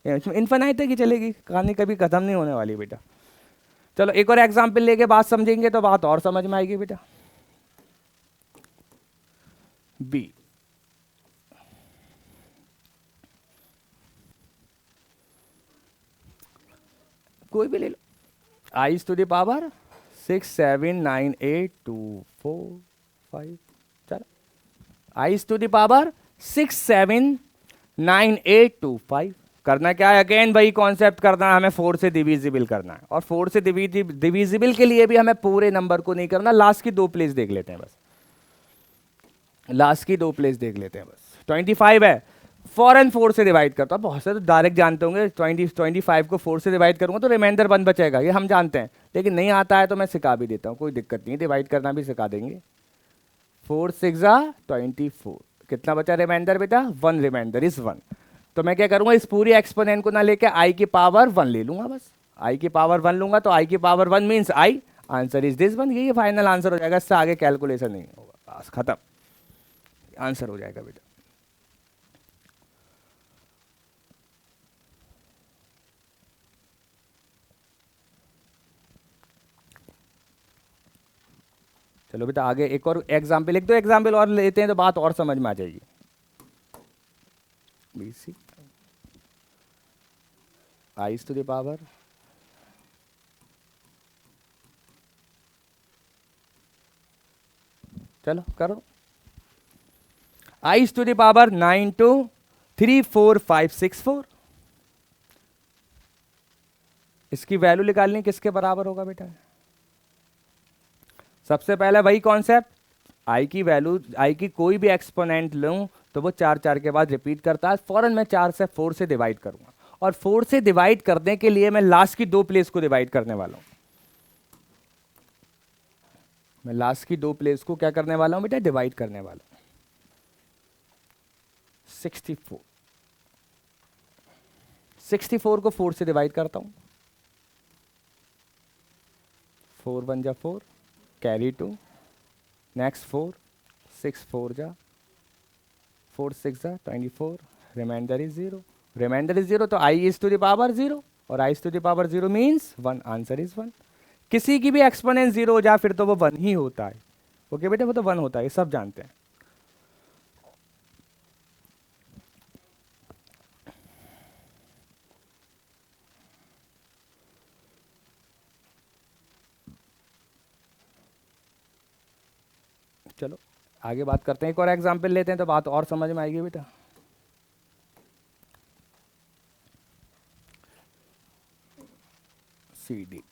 इन्फिनाइट तक ही चलेगी कहानी, कभी खत्म नहीं होने वाली बेटा। चलो एक और एग्जाम्पल लेके बात समझेंगे तो बात और समझ में आएगी बेटा। बी, कोई भी ले लो, आई टू द पावर 6 7 9 8 2 4 5, चलो आई टू द पावर 6 7 9 8 2 5। करना क्या है, अगेन वही कॉन्सेप्ट करना है हमें, 4 से डिविजिबल करना है। और 4 से डिविजिबल के लिए भी हमें पूरे नंबर को नहीं करना, लास्ट की 2 प्लेस देख लेते हैं बस, लास्ट की 2 प्लेस देख लेते हैं बस। 25 है, फॉरन 4 से डिवाइड करता हूं, बहुत से तो डायरेक्ट जानते होंगे 25 को 4 से डिवाइड करूंगा तो रिमाइंडर 1 बचेगा, ये हम जानते हैं। लेकिन नहीं आता है तो मैं सिखा भी देता हूं, कोई दिक्कत नहीं है, डिवाइड करना भी सिखा देंगे। 4 6 24, कितना बचा रिमाइंडर बेटा, 1, रिमाइंडर इज 1। तो मैं क्या करूंगा, इस पूरी एक्सपोनेंट को ना लेके आई की पावर 1 ले लूंगा बस, आई की पावर 1 लूंगा, तो आई की power 1 means I, answer is this 1। ये फाइनल आंसर हो जाएगा, इससे आगे कैलकुलेशन नहीं होगा, बस खत्म, आंसर हो जाएगा बेटा। चलो बेटा आगे एक और एग्जाम्पल, 1 2 एग्जाम्पल और लेते हैं तो बात और समझ में आ जाएगी। BC i to the power, चलो करो, आई टू द पावर 9 2 3 4 5 6 4। इसकी वैल्यू निकालनी किसके बराबर होगा बेटा, सबसे पहले वही कॉन्सेप्ट, आई की वैल्यू, आई की कोई भी एक्सपोनेंट लूं तो वो 4 4 के बाद रिपीट करता है, फौरन मैं 4 से 4 से डिवाइड करूंगा। और 4 से डिवाइड करने के लिए मैं लास्ट की 2 प्लेस को डिवाइड करने वाला हूं, मैं लास्ट की 2 प्लेस को क्या करने वाला हूं बेटा, डिवाइड करने वाला हूं। 64, 64 को 4 से डिवाइड करता हूं, 4 1 जा 4, कैरी 2, नेक्स्ट 4 6 4 जा 4 6 जा 24, रिमाइंडर इज 0, रिमाइंडर इज 0, तो i is to the power 0, और i to the power 0 means 1, answer is 1। किसी की भी एक्सपोनेंट 0 हो जाए फिर तो वो 1 ही होता है, ओके बेटा, वो तो 1 होता है, ये सब जानते हैं। आगे बात करते हैं, एक और एग्जाम्पल लेते हैं तो बात और समझ में आएगी बेटा। सी डी,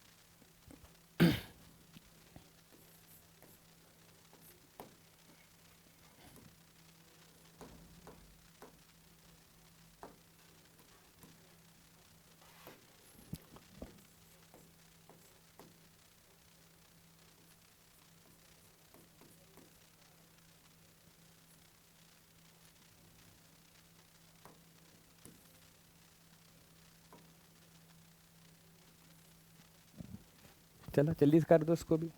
चलो जल्दी से कर दो इसको भी।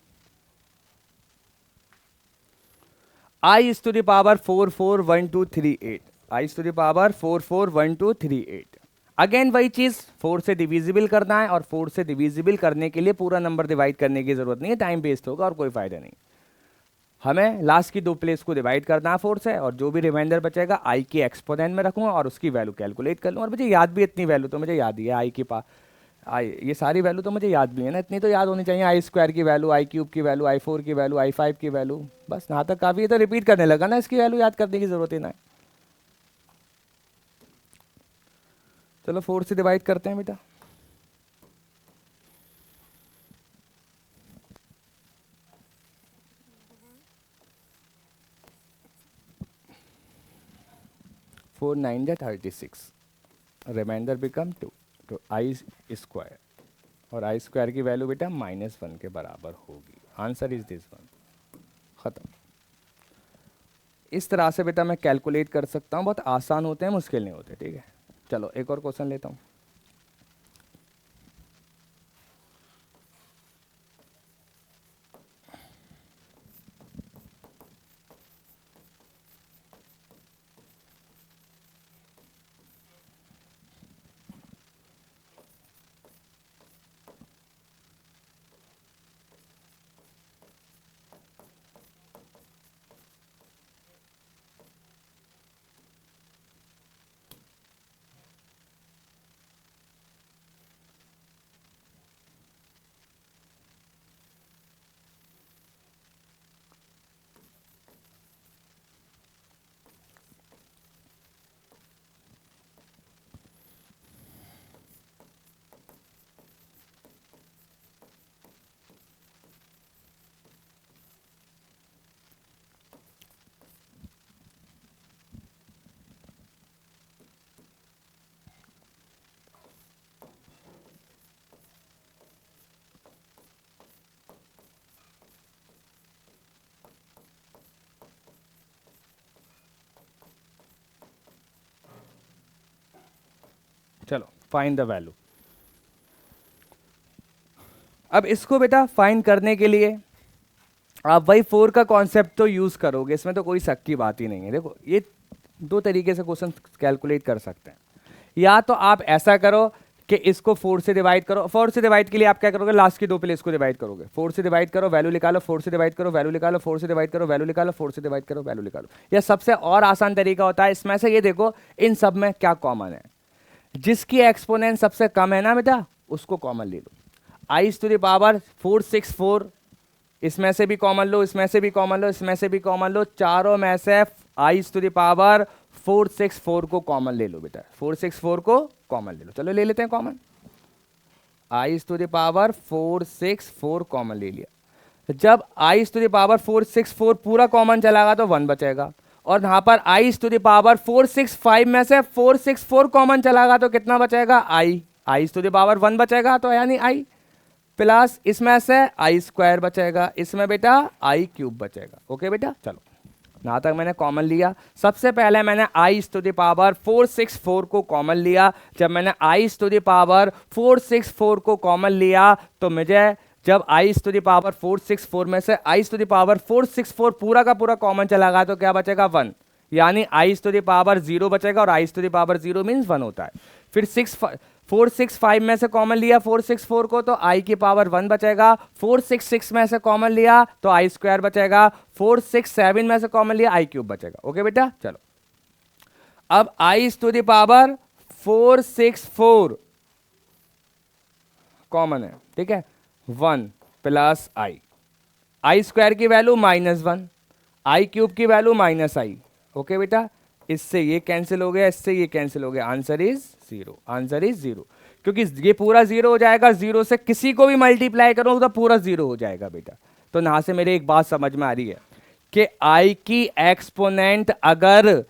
I to the power 441238, i to the power 441238। Again वही चीज, 4 से डिविजिबल करना है और 4 से डिविजिबल करने के लिए पूरा नंबर डिवाइड करने की जरूरत नहीं है, टाइम वेस्ट होगा और कोई फायदा नहीं। हमें लास्ट की 2 प्लेस को डिवाइड करना है 4 से, और जो भी रिमाइंडर बचेगा आई के एक्सपोनेंट में रखूंगा और उसकी वैल्यू कैलकुलेट कर लूँ। और मुझे याद भी इतनी वैल्यू तो मुझे याद ही है, आई के पास आई, ये सारी वैल्यू तो मुझे याद भी है ना, इतनी तो याद होनी चाहिए। आई स्क्वायर की वैल्यू, आई क्यूब की वैल्यू, आई 4 की वैल्यू, आई 5 की वैल्यू, बस यहाँ तक काफ़ी है। तो रिपीट करने लगा ना, इसकी वैल्यू याद करने की जरूरत ही ना है। चलो 4 से डिवाइड करते हैं बेटा। फोर 9 36, रिमाइंडर बिकम 2, तो आई स्क्वायर, और आई स्क्वायर की वैल्यू बेटा -1 के बराबर होगी। Answer is this one. खत्म। इस तरह से बेटा मैं कैलकुलेट कर सकता हूँ, बहुत आसान होते हैं, मुश्किल नहीं होते। ठीक है, चलो एक और क्वेश्चन लेता हूँ। चलो फाइंड द वैल्यू। अब इसको बेटा फाइंड करने के लिए आप वही 4 का कॉन्सेप्ट तो यूज करोगे, इसमें तो कोई शक की बात ही नहीं है। देखो ये 2 तरीके से क्वेश्चन कैलकुलेट कर सकते हैं। या तो आप ऐसा करो कि इसको 4 से डिवाइड करो। 4 से डिवाइड के लिए आप क्या करोगे, लास्ट की 2 प्लेस को डिवाइड करोगे। 4 से डिवाइड करो, वैल्यू निकालो, 4 से डिवाइड करो, वैल्यू निकालो, 4 से डिवाइड करो, वैल्यू निकालो, 4 से डिवाइड करो, वैल्यू निकालो। यह सबसे और आसान तरीका होता है। इसमें से ये देखो इन सब में क्या कॉमन है, जिसकी एक्सपोनेंट सबसे कम है ना बेटा, उसको कॉमन ले लो। आई टू द पावर 464, इसमें से भी कॉमन लो, इसमें से भी कॉमन लो, इसमें से भी कॉमन लो, चारों में से आई टू द पावर 464 को कॉमन ले लो बेटा। 464 को कॉमन ले लो। चलो ले लेते हैं common. I to the power 464 common ले लिया। जब आई टू द पावर 464 पूरा कॉमन चलागा तो 1 बचेगा, और यहां पर आई टू द पावर 465 में से 464 कॉमन चलागा तो कितना बचेगा, आई टू द पावर 1 बचेगा, तो यानी आई प्लस इसमें से आई स्क्वायर बचेगा, इसमें बेटा आई क्यूब बचेगा। ओके बेटा, चलो यहां तक मैंने कॉमन लिया। सबसे पहले मैंने आई टू द पावर 464 को कॉमन लिया। जब मैंने आई टू द पावर 464 को कॉमन लिया तो मुझे जब आई टू द पावर 464 में से आई टू द पावर 464 पूरा का पूरा कॉमन चला गया तो क्या बचेगा, 1, यानी आई टू द पावर 0 बचेगा, और i to the power 0 means 1 होता है। फिर 465 में से कॉमन लिया 464 को, तो आई की पावर 1 बचेगा। 466 में से कॉमन लिया तो आई स्क्वायर बचेगा। 467 में से कॉमन लिया आई क्यूब बचेगा। ओके बेटा, चलो अब आई टू द पावर 464 कॉमन है, ठीक है, 1 प्लस आई, आई स्क्वायर की वैल्यू -1, आई क्यूब की वैल्यू माइनस आई। ओके बेटा, इससे ये कैंसिल हो गया, इससे ये कैंसिल हो गया, answer is zero, answer is zero. क्योंकि ये पूरा जीरो हो जाएगा, जीरो से किसी को भी मल्टीप्लाई करो तो पूरा जीरो हो जाएगा बेटा। तो यहां से मेरे एक बात समझ में आ रही है कि आई की एक्सपोनेंट अगर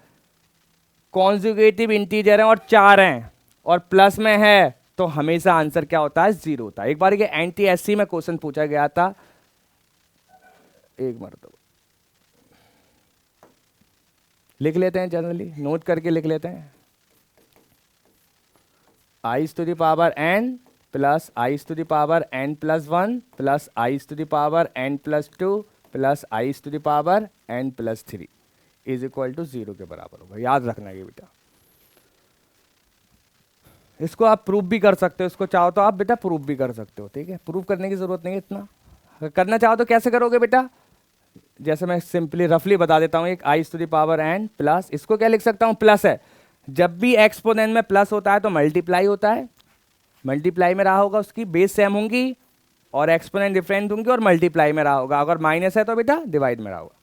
कॉन्जुगेटिव इंटीजर है और 4 हैं और प्लस में है तो हमेशा आंसर क्या होता है, जीरो होता है। एक बार ये एंटी एससी में क्वेश्चन पूछा गया था, एक मरतबा लिख लेते हैं, जनरली नोट करके लिख लेते हैं। I to the power n plus i to the power n plus 1 plus i to the power n plus 2 plus i to the power n plus 3 is equal to zero के बराबर होगा। याद रखना ये बेटा, इसको आप प्रूफ भी कर सकते हो, इसको चाहो तो आप बेटा प्रूफ भी कर सकते हो। ठीक है, प्रूफ करने की जरूरत नहीं है इतना, अगर करना चाहो तो कैसे करोगे बेटा, जैसे मैं सिंपली रफली बता देता हूं, एक i to the power n plus, इसको क्या लिख सकता हूं, प्लस है। जब भी एक्सपोनेंट में प्लस होता है तो मल्टीप्लाई होता है, मल्टीप्लाई में रहा होगा, उसकी बेस सेम होंगी और एक्सपोनेंट डिफरेंट होंगी और मल्टीप्लाई में रहा होगा। अगर माइनस है तो बेटा डिवाइड में रहा होगा।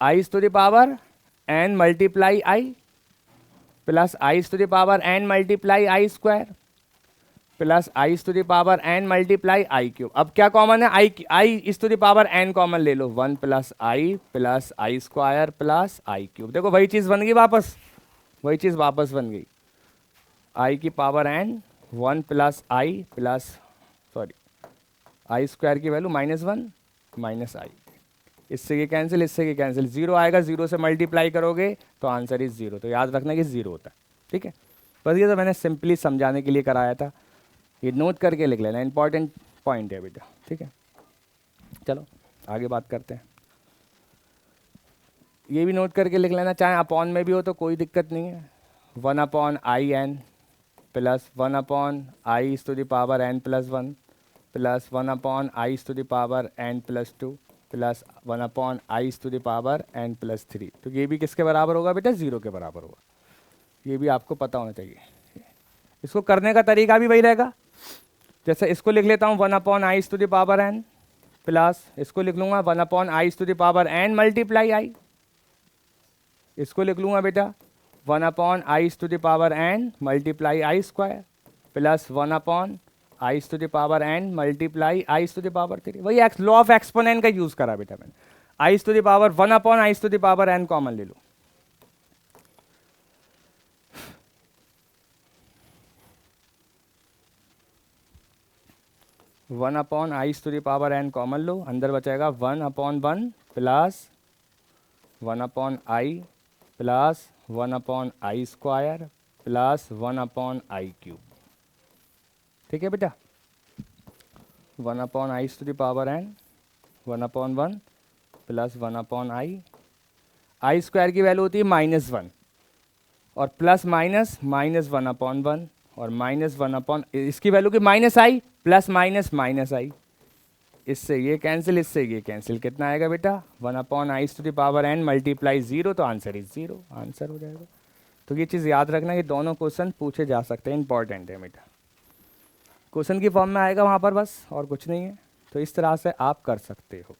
I to the power n multiply i plus i to the power n multiply i square plus i to the power n multiply i cube. अब क्या कॉमन है, i is to the power n common ले लो, 1 plus i square plus i cube. देखो वही चीज बन गई वापस, वही चीज वापस बन गई। आई की power n 1 plus i plus sorry i square की वैल्यू -1 माइनस आई, इससे ये कैंसिल, इससे ये कैंसिल, जीरो आएगा, जीरो से मल्टीप्लाई करोगे तो आंसर इज जीरो। तो याद रखना कि जीरो होता है। ठीक है, बस ये तो मैंने सिंपली समझाने के लिए कराया था, ये नोट करके लिख लेना, इंपॉर्टेंट पॉइंट है बेटा। ठीक है, चलो आगे बात करते हैं। ये भी नोट करके लिख लेना, चाहे अपॉन में भी हो तो कोई दिक्कत नहीं है। 1 upon i n plus 1 upon i to the power n plus 1 plus 1 upon i to the power n plus 2 plus 1 upon i to the power n plus 3। तो ये भी किसके बराबर होगा बेटा, जीरो के बराबर होगा। ये भी आपको पता होना चाहिए। इसको करने का तरीका भी वही रहेगा, जैसे इसको लिख लेता हूँ 1 upon i to the power n plus इसको लिख लूँगा 1 upon i to the power n multiply i, इसको लिख लूँगा बेटा 1 upon i to the power n multiply i square plus 1 upon i to the power n multiply i to the power 3। वही law of exponent का use करा बेटा मैंने। I to the power 1 upon i to the power n common ले लो, one upon i to the power n common लो, अंदर बचेगा 1 upon 1 plus 1 upon i plus 1 upon i square plus 1 upon i cube. ठीक है बेटा, 1 upon i to the power n 1 upon 1 plus 1 upon i square की value होती है -1 और प्लस माइनस -1 अपॉन 1 और -1 अपॉन इसकी वैल्यू की minus I plus minus minus i, इससे ये कैंसिल, इससे ये कैंसिल, कितना आएगा बेटा 1 upon i to the power n multiply zero, तो आंसर इज जीरो, आंसर हो जाएगा। तो ये चीज़ याद रखना कि दोनों क्वेश्चन पूछे जा सकते हैं, इंपॉर्टेंट है बेटा। क्वेश्चन की फॉर्म में आएगा वहाँ पर बस, और कुछ नहीं है। तो इस तरह से आप कर सकते हो।